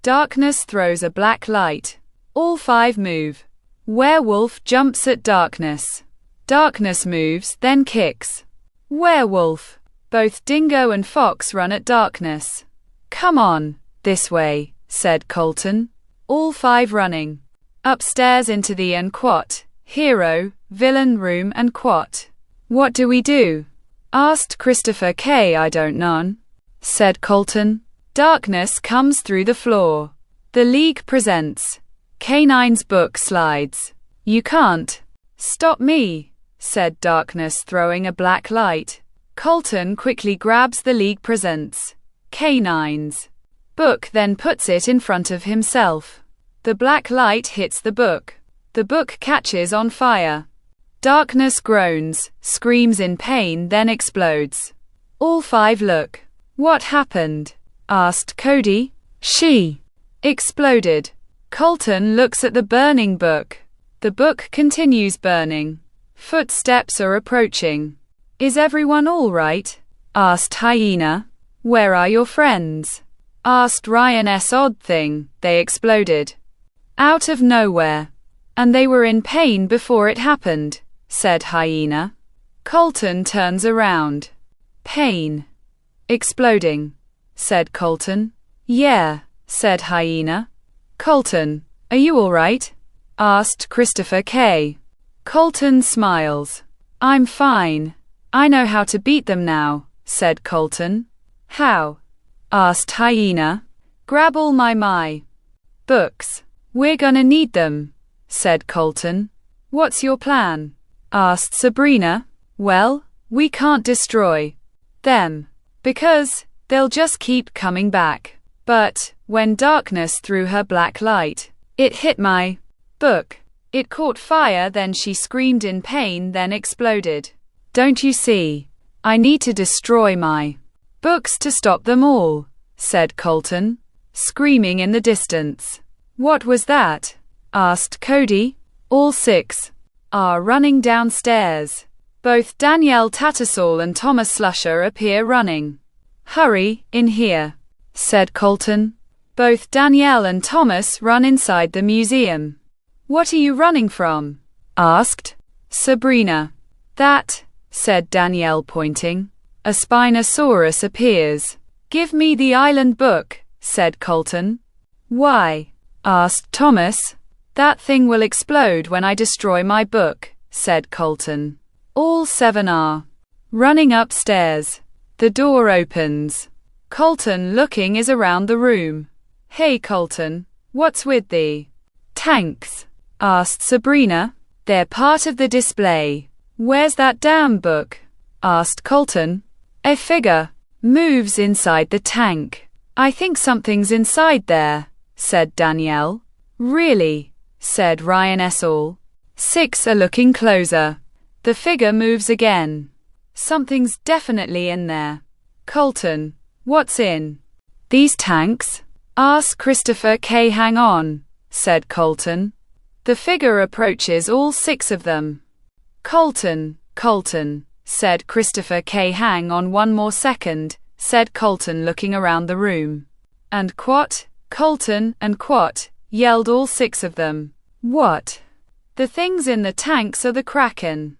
Darkness throws a black light. All 5 move. Werewolf jumps at Darkness. Darkness moves, then kicks. Werewolf. Both Dingo and Fox run at Darkness. Come on, this way, said Colton. All 5 running. Upstairs into the unquote, hero, villain room and quote. What do we do? Asked Christopher K. I don't know, said Colton. Darkness comes through the floor. The League presents. Canine's book slides. You can't stop me, said Darkness, throwing a black light. Colton quickly grabs the League presents. Canine's book then puts it in front of himself. The black light hits the book. The book catches on fire. Darkness groans, screams in pain, then explodes. All 5 look. What happened? Asked Cody. She exploded. Colton looks at the burning book. The book continues burning. Footsteps are approaching. Is everyone all right? Asked Hyena. Where are your friends? Asked Ryan S. Odd thing. They exploded out of nowhere. And they were in pain before it happened, said Hyena. Colton turns around. Pain. Exploding, said Colton. Yeah, said Hyena. Colton, are you all right? Asked Christopher K. Colton smiles. I'm fine. I know how to beat them now, said Colton. How? Asked Hyena. Grab all my books. We're gonna need them, said Colton. What's your plan? Asked Sabrina. Well, we can't destroy them, because they'll just keep coming back. But when Darkness threw her black light, it hit my book. It caught fire, then she screamed in pain, then exploded. Don't you see? I need to destroy my books to stop them all, said Colton, screaming in the distance. What was that? Asked Cody. All 6 are running downstairs. Both Danielle Tattersall and Thomas Slusher appear running. Hurry, in here, said Colton. Both Danielle and Thomas run inside the museum. What are you running from? Asked Sabrina. That, said Danielle, pointing. A Spinosaurus appears. Give me the island book, said Colton. Why? Asked Thomas. That thing will explode when I destroy my book, said Colton. All 7 are running upstairs. The door opens. Colton, looking, is around the room. Hey Colton, what's with the tanks? Asked Sabrina. They're part of the display. Where's that damn book? Asked Colton. A figure moves inside the tank. I think something's inside there, said Danielle. Really? Said Ryan S. All 6 are looking closer. The figure moves again. Something's definitely in there. Colton, what's in these tanks? Asked Christopher K. Hang on, said Colton. The figure approaches all 6 of them. Colton, said Christopher K. Hang on one more second, said Colton, looking around the room. And quat, Colton, and quat, yelled all 6 of them. What? The things in the tanks are the Kraken.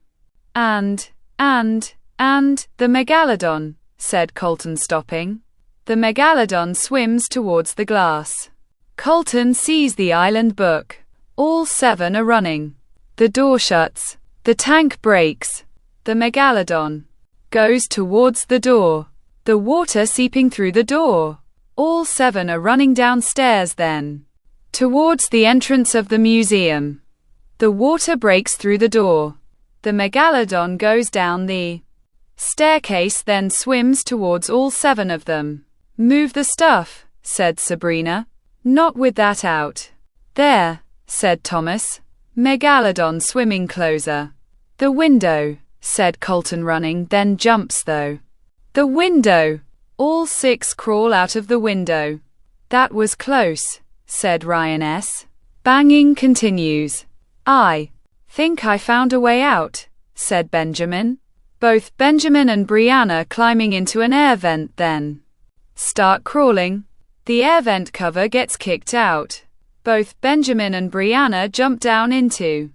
And the Megalodon, said Colton, stopping. The Megalodon swims towards the glass. Colton sees the island book. All 7 are running. The door shuts. The tank breaks. The Megalodon goes towards the door. The water seeping through the door. All 7 are running downstairs then, towards the entrance of the museum. The water breaks through the door. The megalodon goes down the staircase, then swims towards all 7 of them. Move the stuff, said Sabrina. Not with that out. There, said Thomas. Megalodon swimming closer. The window, said Colton, running, then jumps though. The window. All 6 crawl out of the window. That was close, said Ryan S. Banging continues. I think I found a way out, said Benjamin. Both Benjamin and Brianna climbing into an air vent, then start crawling. The air vent cover gets kicked out. Both Benjamin and Brianna jump down into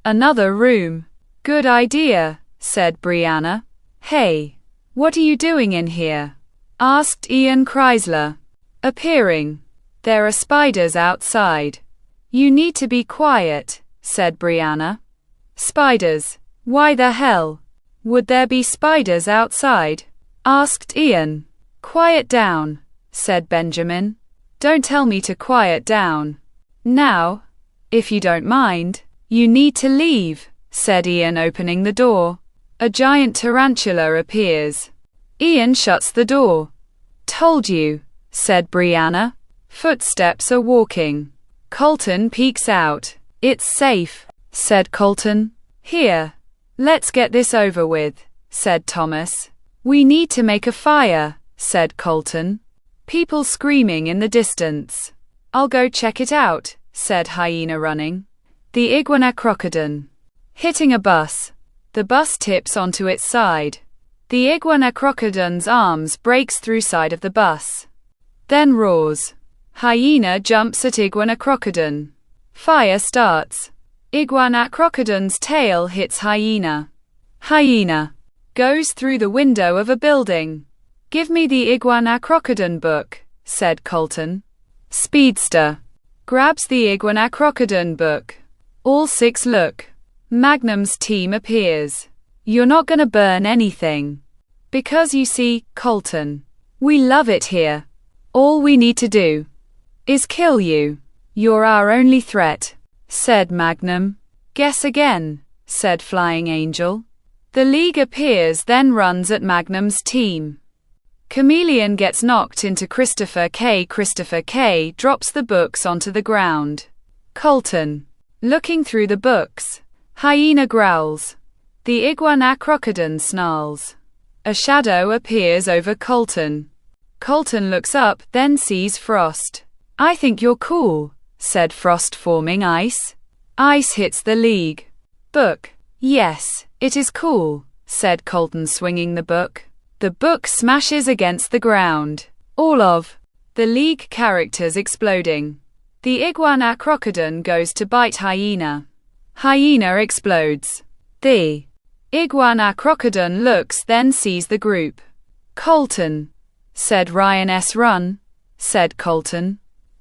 another room. Good idea, said Brianna. Hey, what are you doing in here? Asked Ian Chrysler, appearing. There are spiders outside. You need to be quiet, said Brianna. Spiders? Why the hell would there be spiders outside? Asked Ian. Quiet down, said Benjamin. Don't tell me to quiet down. Now, if you don't mind, you need to leave, said Ian, opening the door. A giant tarantula appears. Ian shuts the door. Told you, said Brianna. Footsteps are walking. Colton peeks out. It's safe, said Colton. Here, let's get this over with, said Thomas. We need to make a fire, said Colton. People screaming in the distance. I'll go check it out, said Hyena, running. The iguana crocodile. Hitting a bus. The bus tips onto its side. The iguana crocodile's arms breaks through side of the bus. Then roars. Hyena jumps at iguana crocodile. Fire starts. Iguana crocodile's tail hits hyena. Hyena goes through the window of a building. Give me the iguana crocodile book, said Colton. Speedster grabs the iguana crocodile book. All 6 look. Magnum's team appears. You're not gonna burn anything. Because you see, Colton, we love it here. All we need to do is kill you. You're our only threat, said Magnum. Guess again, said Flying Angel. The League appears, then runs at Magnum's team. Chameleon gets knocked into Christopher K. Christopher K. drops the books onto the ground. Colton looking through the books. Hyena growls. The iguana crocodile snarls. A shadow appears over Colton. Colton looks up, then sees Frost. I think you're cool, said Frost, forming ice. Ice hits the League book. Yes, it is cool, said Colton, swinging the book. The book smashes against the ground. All of the League characters exploding. The iguana crocodile goes to bite Hyena. Hyena explodes. The iguana crocodile looks, then sees the group. Colton, said Ryan S. Run, said Colton.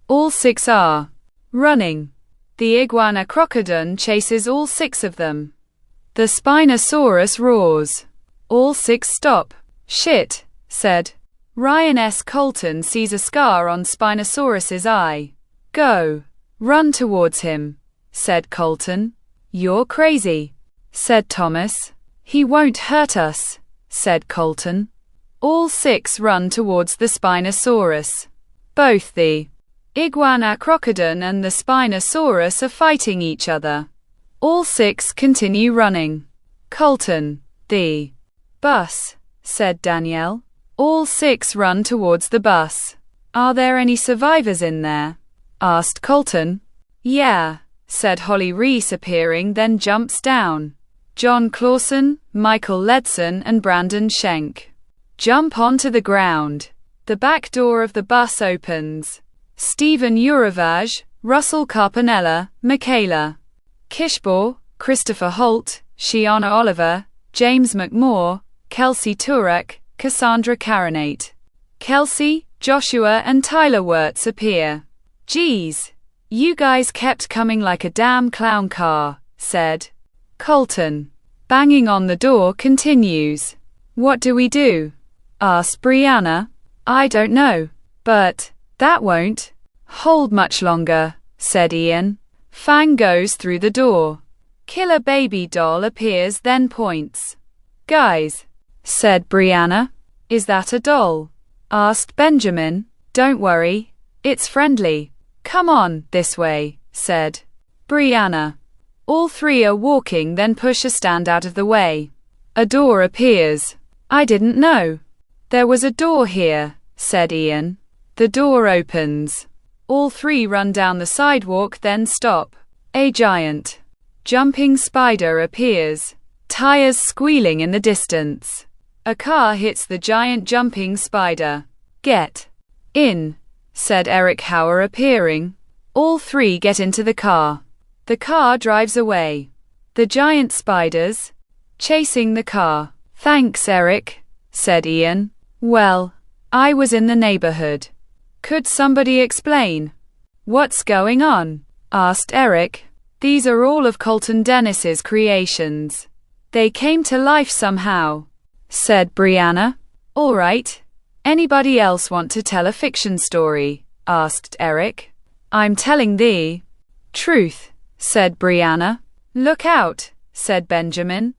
All 6 are running. The iguana crocodile chases all 6 of them. The Spinosaurus roars. All 6 stop. Shit, said Ryan S. Colton sees a scar on Spinosaurus's eye. Go. Run towards him, said Colton. You're crazy, said Thomas. He won't hurt us, said Colton. All 6 run towards the Spinosaurus. Both the iguana crocodile and the Spinosaurus are fighting each other. All 6 continue running. Colton, the bus, said Danielle. All 6 run towards the bus. Are there any survivors in there? Asked Colton. Yeah, said Holly Reese, appearing, then jumps down. John Clausen, Michael Ledson, and Brandon Schenk jump onto the ground. The back door of the bus opens. Stephen Uravage, Russell Carpanella, Michaela Kishbaugh, Christopher Holt, Shiona Oliver, James McMore, Kelsey Turek, Cassandra Caronate, Kelsey, Joshua, and Tyler Wirtz appear. Geez, you guys kept coming like a damn clown car, said Colton. Banging on the door continues. What do we do? Asked Brianna. I don't know, but that won't hold much longer, said Ian. Fang goes through the door. Killer baby doll appears then points. Guys, said Brianna. Is that a doll? Asked Benjamin. Don't worry, it's friendly. Come on, this way, said Brianna. All three are walking then push a stand out of the way. A door appears. I didn't know there was a door here, said Ian. The door opens. All three run down the sidewalk then stop. A giant jumping spider appears. Tires squealing in the distance. A car hits the giant jumping spider. Get in, said Eric Hauer appearing. All three get into the car. The car drives away. The giant spiders chasing the car. Thanks, Eric, said Ian. Well, I was in the neighborhood. Could somebody explain what's going on? Asked Eric. These are all of Colton Dennis's creations. They came to life somehow, said Brianna. All right. Anybody else want to tell a fiction story? Asked Eric. I'm telling the truth, said Brianna. Look out, said Benjamin.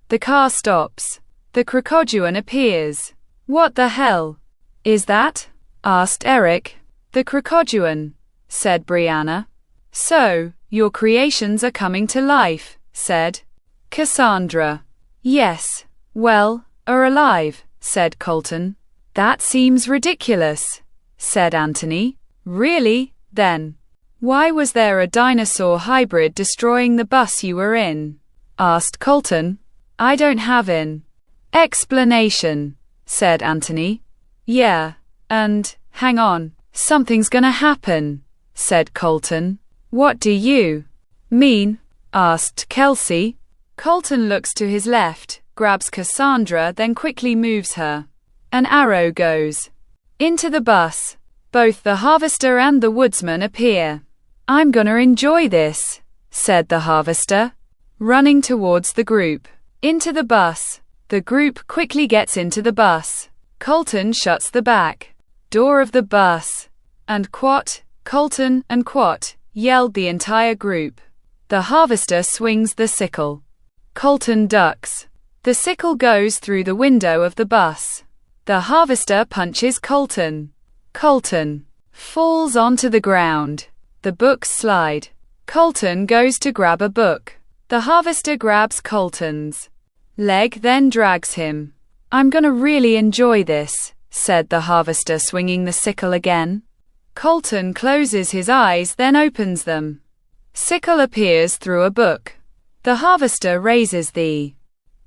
The car stops. The crocodile appears. What the hell is that? Asked Eric. The crocodile, said Brianna. So, your creations are coming to life, said Cassandra. Yes, well, are alive, said Colton. That seems ridiculous, said Anthony. Really, then? Why was there a dinosaur hybrid destroying the bus you were in? Asked Colton. I don't have an explanation, said Anthony. Yeah, and, hang on, something's gonna happen, said Colton. What do you mean? Asked Kelsey. Colton looks to his left, grabs Cassandra, then quickly moves her. An arrow goes into the bus. Both the harvester and the woodsman appear. I'm gonna enjoy this, said the harvester, running towards the group. Into the bus. The group quickly gets into the bus. Colton shuts the back door of the bus. And Quat, Colton, and Quat, yelled the entire group. The harvester swings the sickle. Colton ducks. The sickle goes through the window of the bus. The harvester punches Colton. Colton falls onto the ground. The books slide. Colton goes to grab a book. The harvester grabs Colton's leg then drags him. I'm gonna really enjoy this, said the harvester swinging the sickle again. Colton closes his eyes then opens them. Sickle appears through a book. The harvester raises the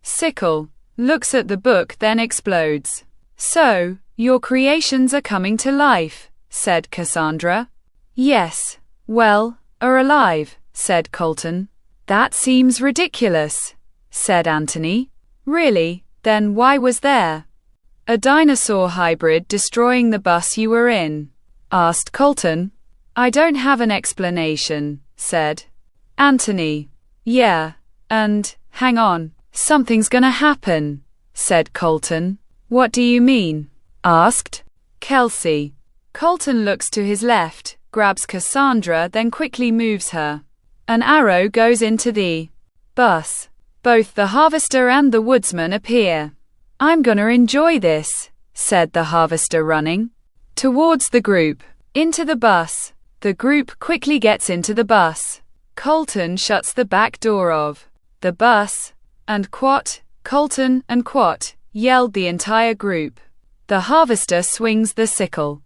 sickle, looks at the book then explodes. So, your creations are coming to life, said Cassandra. Yes, well, are alive, said Colton. That seems ridiculous, said Anthony. Really, then why was there a dinosaur hybrid destroying the bus you were in? Asked Colton. I don't have an explanation, said Anthony. Yeah, and, hang on, something's gonna happen, said Colton. What do you mean? Asked Kelsey. Colton looks to his left, grabs Cassandra then quickly moves her. An arrow goes into the bus. Both the harvester and the woodsman appear. I'm gonna enjoy this, said the harvester running towards the group. Into the bus. The group quickly gets into the bus. Colton shuts the back door of the bus. And Quat, Colton, and Quat, yelled the entire group. The harvester swings the sickle.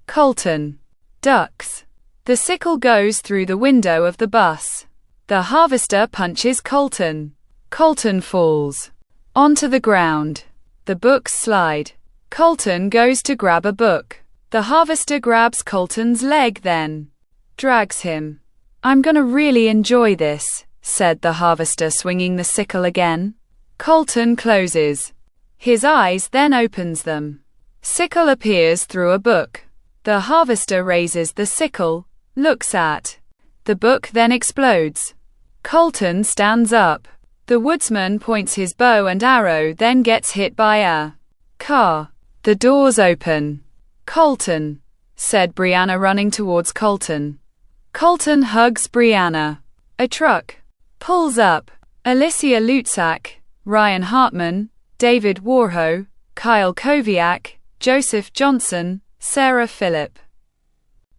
Colton ducks. The sickle goes through the window of the bus. The harvester punches Colton. Colton falls onto the ground. The books slide. Colton goes to grab a book. The harvester grabs Colton's leg then drags him. I'm gonna really enjoy this, said the harvester swinging the sickle again. Colton closes his eyes then opens them. Sickle appears through a book. The harvester raises the sickle, looks at the book then explodes. Colton stands up. The woodsman points his bow and arrow then gets hit by a car. The doors open. Colton, said Brianna running towards Colton. Colton hugs Brianna. A truck Pulls up. Alicia Lutsak, Ryan Hartman, David Warho, Kyle Koviak, Joseph Johnson, Sarah Phillip,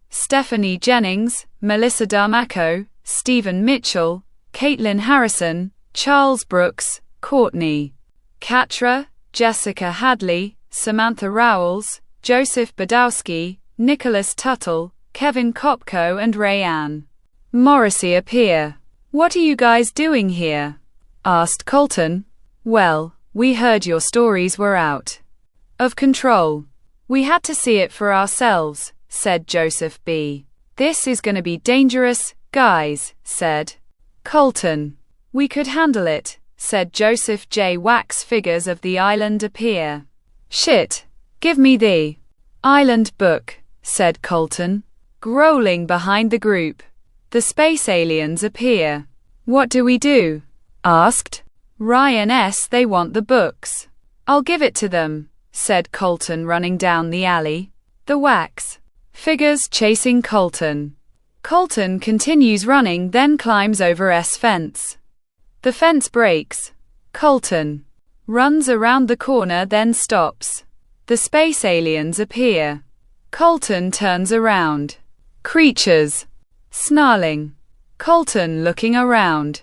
Stephanie Jennings, Melissa Darmaco, Stephen Mitchell, Caitlin Harrison, Charles Brooks, Courtney Katra, Jessica Hadley, Samantha Rowells, Joseph Badowski, Nicholas Tuttle, Kevin Kopko and Rayanne Morrissey appear. "What are you guys doing here?" asked Colton. "Well, we heard your stories were out of control. We had to see it for ourselves," said Joseph B. "This is gonna be dangerous, guys," said Colton. "We could handle it," said Joseph J. Wax. Figures of the island appear. "Shit. Give me the island book," said Colton, growling behind the group. The space aliens appear. "What do we do?" asked Ryan S. "They want the books." "I'll give it to them," said Colton, running down the alley. The wax figures chasing Colton. Colton continues running, then climbs over S fence. The fence breaks. Colton runs around the corner, then stops. The space aliens appear. Colton turns around. Creatures snarling. Colton looking around.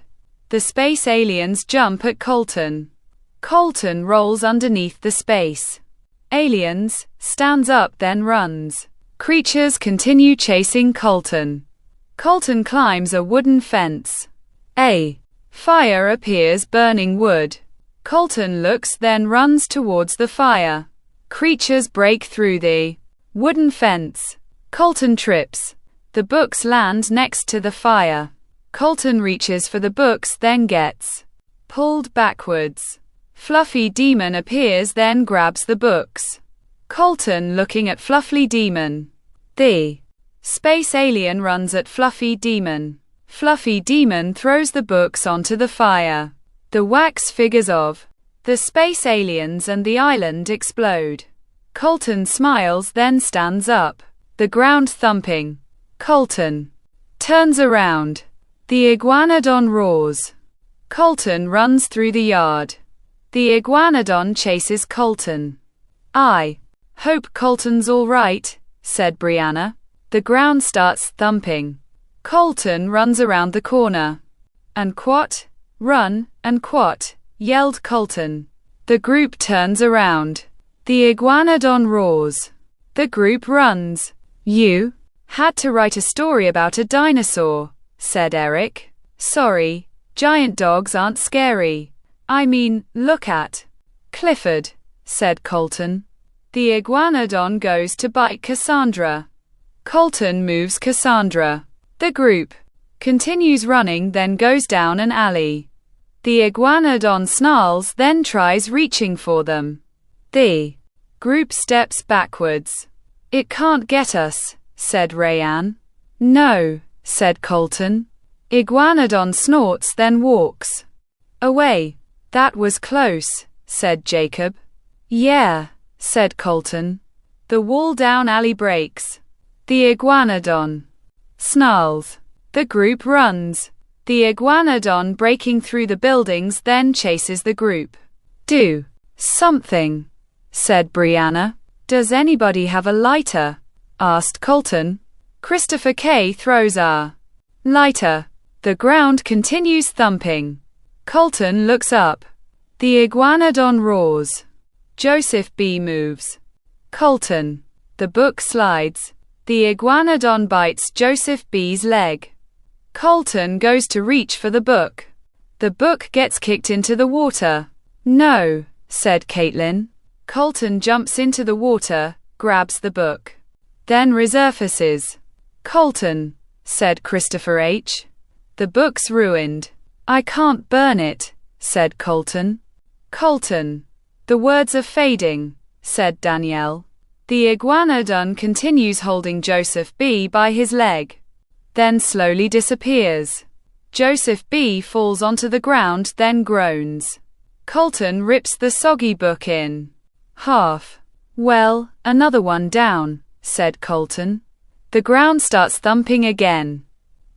The space aliens jump at Colton. Colton rolls underneath the space aliens, stands up, then runs. Creatures continue chasing Colton. Colton climbs a wooden fence. A fire appears, burning wood. Colton looks, then runs towards the fire. Creatures break through the wooden fence. Colton trips. The books land next to the fire. Colton reaches for the books, then gets pulled backwards. Fluffy Demon appears, then grabs the books. Colton looking at Fluffy Demon. The space alien runs at Fluffy Demon. Fluffy Demon throws the books onto the fire. The wax figures of the space aliens and the island explode. Colton smiles, then stands up. The ground thumping. Colton turns around. The iguanodon roars. Colton runs through the yard. The iguanodon chases Colton. "I hope Colton's all right," said Brianna. The ground starts thumping. Colton runs around the corner. "And quat, run, and quat," yelled Colton. The group turns around. The iguanodon roars. The group runs. "You had to write a story about a dinosaur," said Eric. "Sorry, giant dogs aren't scary. I mean, look at Clifford," said Colton. The iguanodon goes to bite Cassandra. Colton moves Cassandra. The group continues running, then goes down an alley. The iguanodon snarls, then tries reaching for them. The group steps backwards. "It can't get us," said Rayanne. "No," said Colton. Iguanodon snorts, then walks away. "That was close," said Jacob. "Yeah," said Colton. The wall down alley breaks. The iguanodon snarls. The group runs. The iguanodon breaking through the buildings, then chases the group. "Do something," said Brianna. "Does anybody have a lighter?" asked Colton. Christopher K. throws a lighter. The ground continues thumping. Colton looks up. The iguanodon roars. Joseph B. moves. Colton. The book slides. The iguanodon bites Joseph B.'s leg. Colton goes to reach for the book. The book gets kicked into the water. "No," said Caitlin. Colton jumps into the water, grabs the book, then resurfaces. "Colton," said Christopher H. "The book's ruined." "I can't burn it," said Colton. "Colton. The words are fading," said Danielle. The iguanodon continues holding Joseph B. by his leg, then slowly disappears. Joseph B. falls onto the ground, then groans. Colton rips the soggy book in half. "Well, another one down," said Colton. The ground starts thumping again.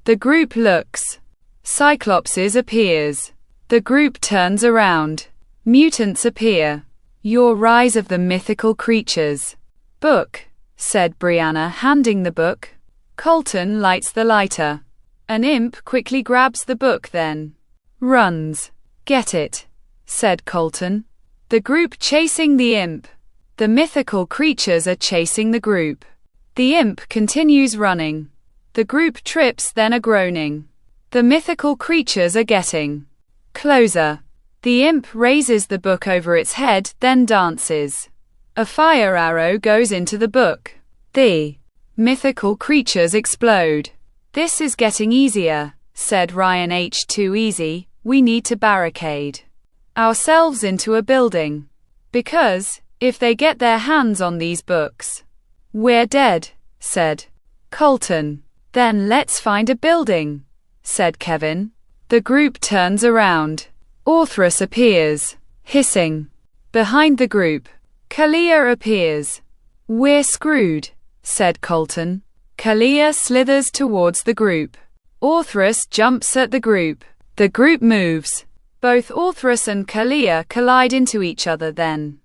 The group looks. Cyclopses appears. The group turns around. Mutants appear. Your Rise of the Mythical Creatures. Book, said Brianna, handing the book. Colton lights the lighter. An imp quickly grabs the book then runs. Get it, said Colton. The group chasing the imp. The mythical creatures are chasing the group. The imp continues running. The group trips then are groaning. The mythical creatures are getting closer. The imp raises the book over its head, then dances. A fire arrow goes into the book. The mythical creatures explode. This is getting easier, said Ryan. Too easy. We need to barricade ourselves into a building. Because, if they get their hands on these books, we're dead, said Colton. Then let's find a building, said Kevin. The group turns around. Orthrus appears, hissing. Behind the group, Kalia appears. We're screwed, said Colton. Kalia slithers towards the group. Orthrus jumps at the group. The group moves. Both Orthrus and Kalia collide into each other then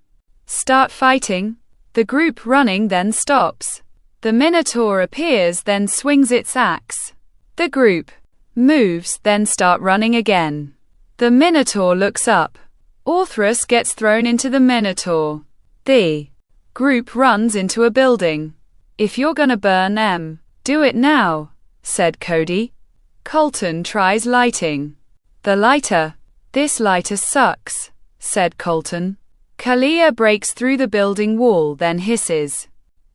start fighting. The group running then stops. The Minotaur appears then swings its axe. The group moves then start running again. The Minotaur looks up. Orthrus gets thrown into the Minotaur. The group runs into a building. If you're gonna burn em, do it now, said Cody. Colton tries lighting the lighter. This lighter sucks, said Colton. Kalia breaks through the building wall then hisses.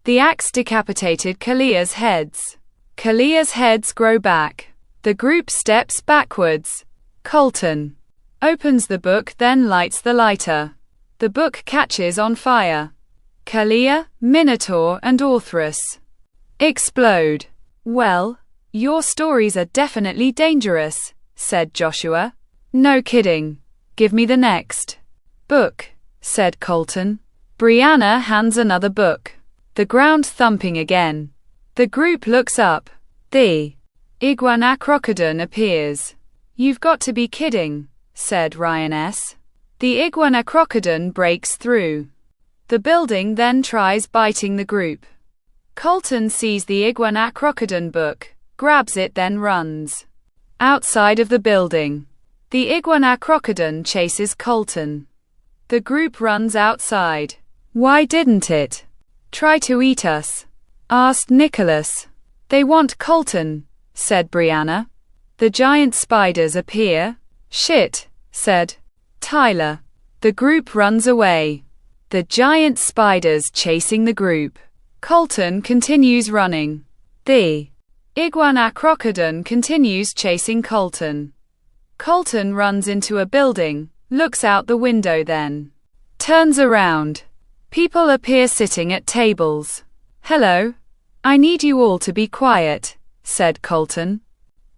The axe decapitated Kalia's heads. Kalia's heads grow back. The group steps backwards. Colton opens the book then lights the lighter. The book catches on fire. Kalia, Minotaur and Orthrus explode. Well, your stories are definitely dangerous, said Joshua. No kidding. Give me the next book, said Colton. Brianna hands another book. The ground thumping again. The group looks up. The Iguanacrocodon appears. You've got to be kidding, said Ryan S. The Iguanacrocodon breaks through the building then tries biting the group. Colton sees the Iguanacrocodon book, grabs it then runs outside of the building. The Iguanacrocodon chases Colton. The group runs outside. Why didn't it try to eat us? Asked Nicholas. They want Colton, said Brianna. The giant spiders appear. Shit, said Tyler. The group runs away. The giant spiders chasing the group. Colton continues running. The Iguanacrocodon continues chasing Colton. Colton runs into a building, looks out the window then turns around. People appear sitting at tables. Hello. I need you all to be quiet, said Colton.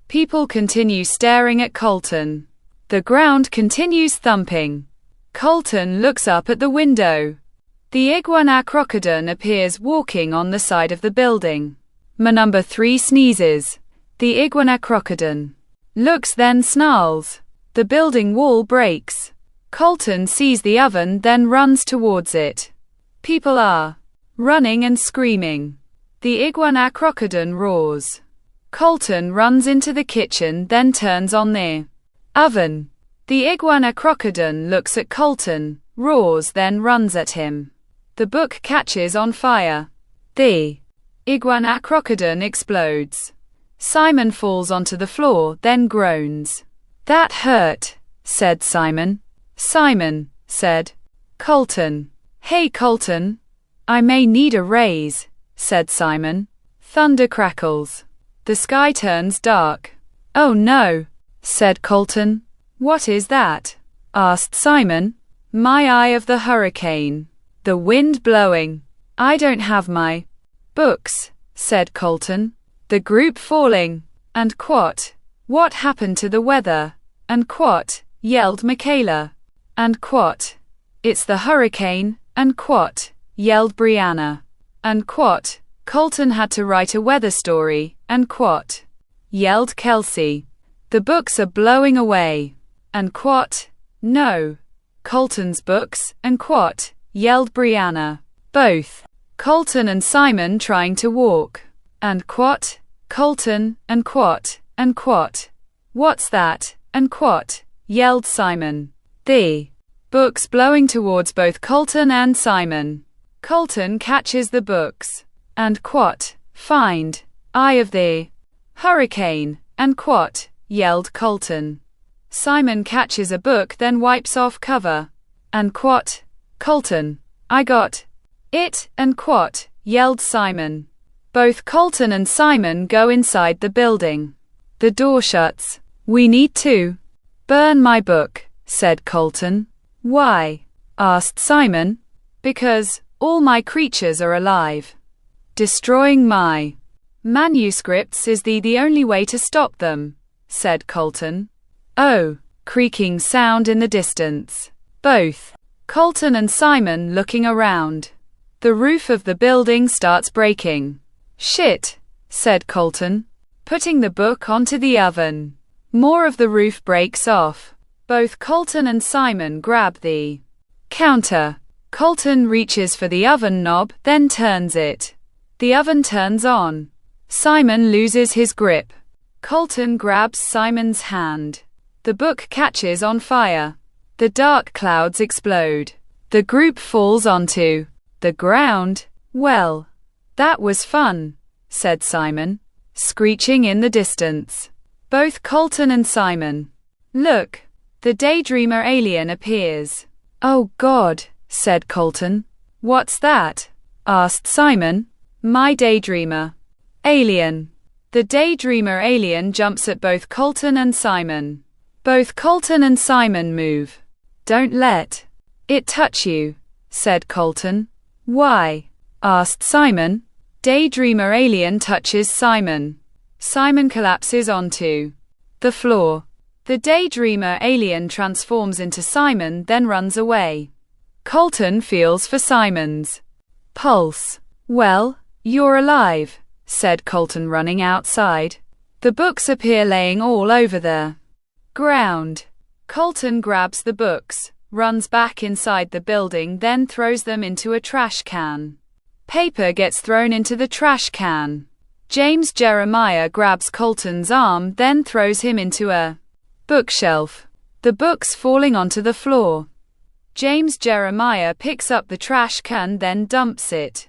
People continue staring at Colton. The ground continues thumping. Colton looks up at the window. The Iguanacrocodon appears walking on the side of the building. Number 3 sneezes. The Iguanacrocodon looks then snarls. The building wall breaks. Colton sees the oven then runs towards it. People are running and screaming. The Iguanacrocodon roars. Colton runs into the kitchen then turns on the oven. The Iguanacrocodon looks at Colton, roars then runs at him. The book catches on fire. The Iguanacrocodon explodes. Simon falls onto the floor then groans. That hurt, said Simon. Simon, said Colton. Hey Colton. I may need a raise, said Simon. Thunder crackles. The sky turns dark. Oh no, said Colton. What is that? Asked Simon. My eye of the hurricane. The wind blowing. I don't have my books, said Colton. The group falling. And what happened to the weather? And yelled Michaela. And it's the hurricane. And yelled Brianna. And Colton had to write a weather story. And yelled Kelsey. The books are blowing away. And quat? No. Colton's books, and quat? Yelled Brianna. Both. Colton and Simon trying to walk. And quat? Colton, and quat? And quat? What's that? And quat? Yelled Simon. The books blowing towards both Colton and Simon. Colton catches the books. And quat? Find. Eye of the hurricane. And quat? Yelled Colton. Simon catches a book then wipes off cover. And quat? Colton. I got it. And quat? Yelled Simon. Both Colton and Simon go inside the building. The door shuts. We need to burn my book, said Colton. Why? Asked Simon. Because all my creatures are alive. Destroying my manuscripts is the only way to stop them, said Colton. Oh, creaking sound in the distance. Both Colton and Simon looking around. The roof of the building starts breaking. Shit, said Colton, putting the book onto the oven. More of the roof breaks off. Both Colton and Simon grab the counter. Colton reaches for the oven knob, then turns it. The oven turns on. Simon loses his grip. Colton grabs Simon's hand. The book catches on fire. The dark clouds explode. The group falls onto the ground. Well, that was fun, said Simon, screeching in the distance. Both Colton and Simon. Look, the daydreamer alien appears. Oh God, said Colton. What's that? Asked Simon. My daydreamer. Alien. The daydreamer alien jumps at both Colton and Simon. Both Colton and Simon move. Don't let it touch you, said Colton. Why? Asked Simon. Daydreamer alien touches Simon. Simon collapses onto the floor. The daydreamer alien transforms into Simon, then runs away. Colton feels for Simon's pulse. Well, you're alive, said Colton, running outside. The books appear laying all over the ground. Colton grabs the books, runs back inside the building, then throws them into a trash can. Paper gets thrown into the trash can. James Jeremiah grabs Colton's arm, then throws him into a bookshelf. The books falling onto the floor. James Jeremiah picks up the trash can, then dumps it.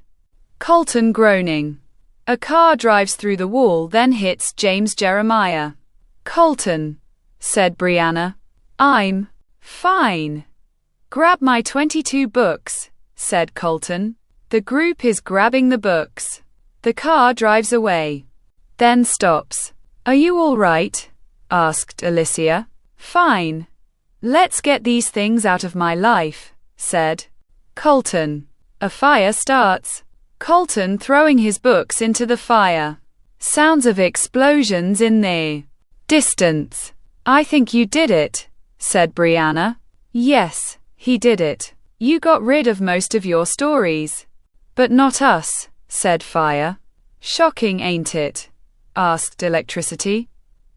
Colton groaning. A car drives through the wall, then hits James Jeremiah. Colton, said Brianna. I'm fine. Grab my 22 books, said Colton. The group is grabbing the books. The car drives away. Then stops. Are you all right? Asked Alicia. Fine. Let's get these things out of my life, said Colton. A fire starts. Colton throwing his books into the fire. Sounds of explosions in the distance. I think you did it, said Brianna. Yes, he did it. You got rid of most of your stories. But not us, said Fire. Shocking, ain't it? Asked Electricity.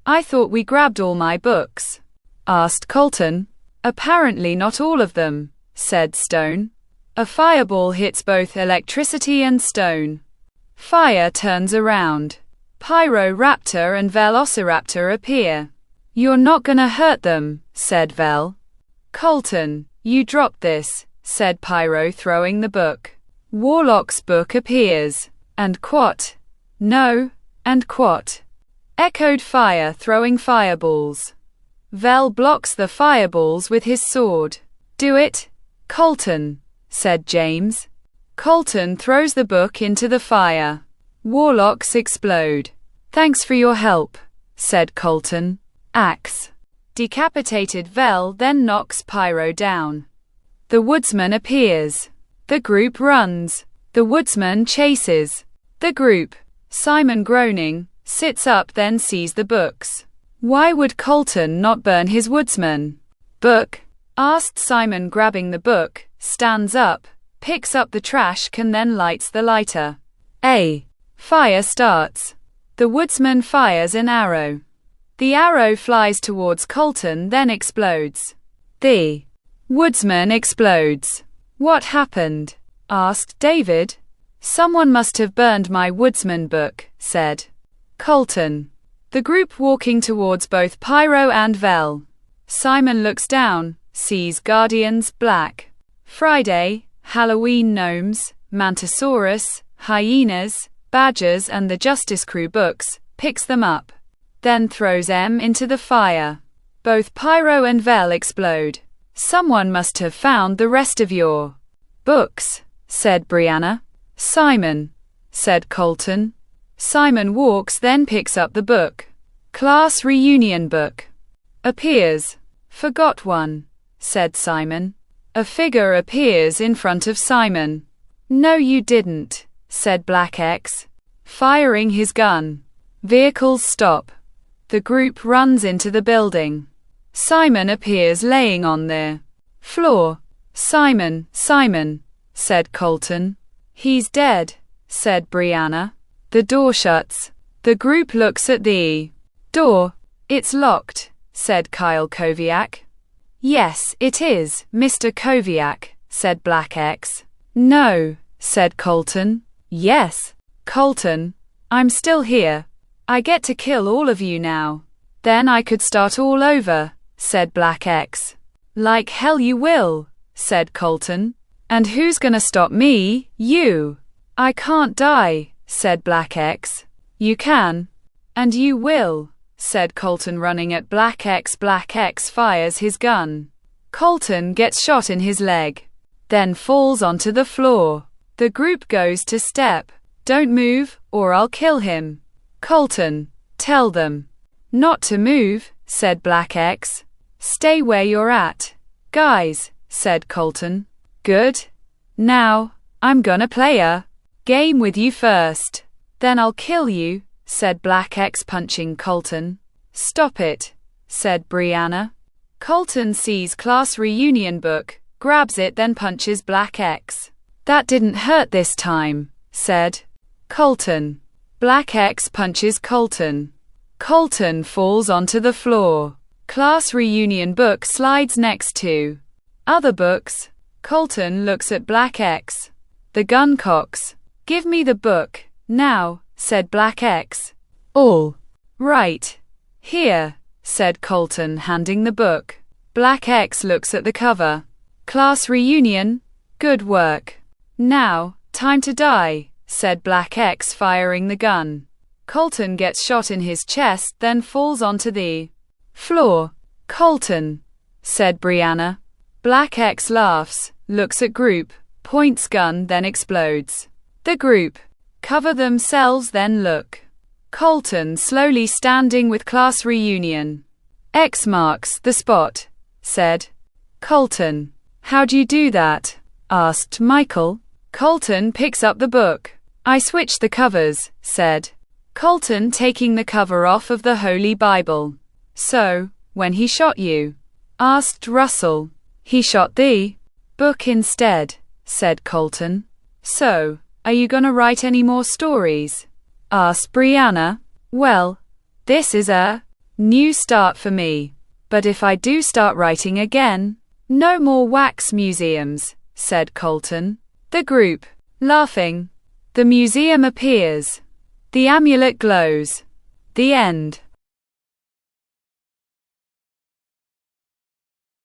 I thought we grabbed all my books. Asked Colton. Apparently not all of them, said Stone. A fireball hits both Electricity and Stone. Fire turns around. Pyroraptor and Velociraptor appear. You're not gonna hurt them, said Vel. Colton, you dropped this, said Pyro, throwing the book. Warlock's book appears. And quat? No. And quat? Echoed Fire, throwing fireballs. Vel blocks the fireballs with his sword. Do it, Colton, said James. Colton throws the book into the fire. Warlocks explode. Thanks for your help, said Colton. Axe. Decapitated Vel then knocks Pyro down. The woodsman appears. The group runs. The woodsman chases the group. Simon groaning, sits up, then sees the books. Why would Colton not burn his woodsman book? Asked Simon, grabbing the book, stands up, picks up the trash can, then lights the lighter. A fire starts. The woodsman fires an arrow. The arrow flies towards Colton, then explodes. The woodsman explodes. What happened? Asked David. Someone must have burned my woodsman book, said Colton. The group walking towards both Pyro and Vel. Simon looks down, sees Guardians, Black Friday, Halloween gnomes, Mantisaurus, hyenas, badgers and the Justice Crew books, picks them up. Then throws them into the fire. Both Pyro and Vel explode. Someone must have found the rest of your books, said Brianna. Simon, said Colton. Simon walks, then picks up the book. Class reunion book. Appears. Forgot one, said Simon. A figure appears in front of Simon. No you didn't, said Black X, firing his gun. Vehicles stop. The group runs into the building. Simon appears laying on the floor. Simon, said Colton. He's dead, said Brianna. The door shuts. The group looks at the door. It's locked, said Kyle Koviak. Yes, it is, Mr. Koviak, said Black X. No, said Colton. Yes. Colton, I'm still here. I get to kill all of you now. Then I could start all over, said Black X. Like hell you will, said Colton. And who's gonna stop me? You. I can't die, said Black X. You can. And you will, said Colton, running at Black X. Black X fires his gun. Colton gets shot in his leg. Then falls onto the floor. The group goes to step. Don't move, or I'll kill him. Colton, tell them not to move, said Black X. Stay where you're at. Guys, said Colton. Good. Now, I'm gonna play a game with you first. Then I'll kill you, said Black X, punching Colton. Stop it, said Brianna. Colton sees class reunion book, grabs it, then punches Black X. That didn't hurt this time, said Colton. Black X punches Colton. Colton falls onto the floor. Class reunion book slides next to other books. Colton looks at Black X. The gun cocks. Give me the book, now, said Black X. All right. Here, said Colton, handing the book. Black X looks at the cover. Class reunion. Good work. Now, time to die, said Black X, firing the gun. Colton gets shot in his chest, then falls onto the floor. Colton, said Brianna. Black X laughs, looks at group, points gun, then explodes. The group cover themselves, then look. Colton slowly standing with class reunion. X marks the spot, said Colton. How'd you do that? Asked Michael. Colton picks up the book. I switched the covers, said Colton, taking the cover off of the Holy Bible. So, when he shot you? Asked Russell. He shot the book instead, said Colton. So, are you gonna write any more stories? Asked Brianna. Well, this is a new start for me. But if I do start writing again, no more wax museums, said Colton. The group, laughing. The museum appears. The amulet glows. The end.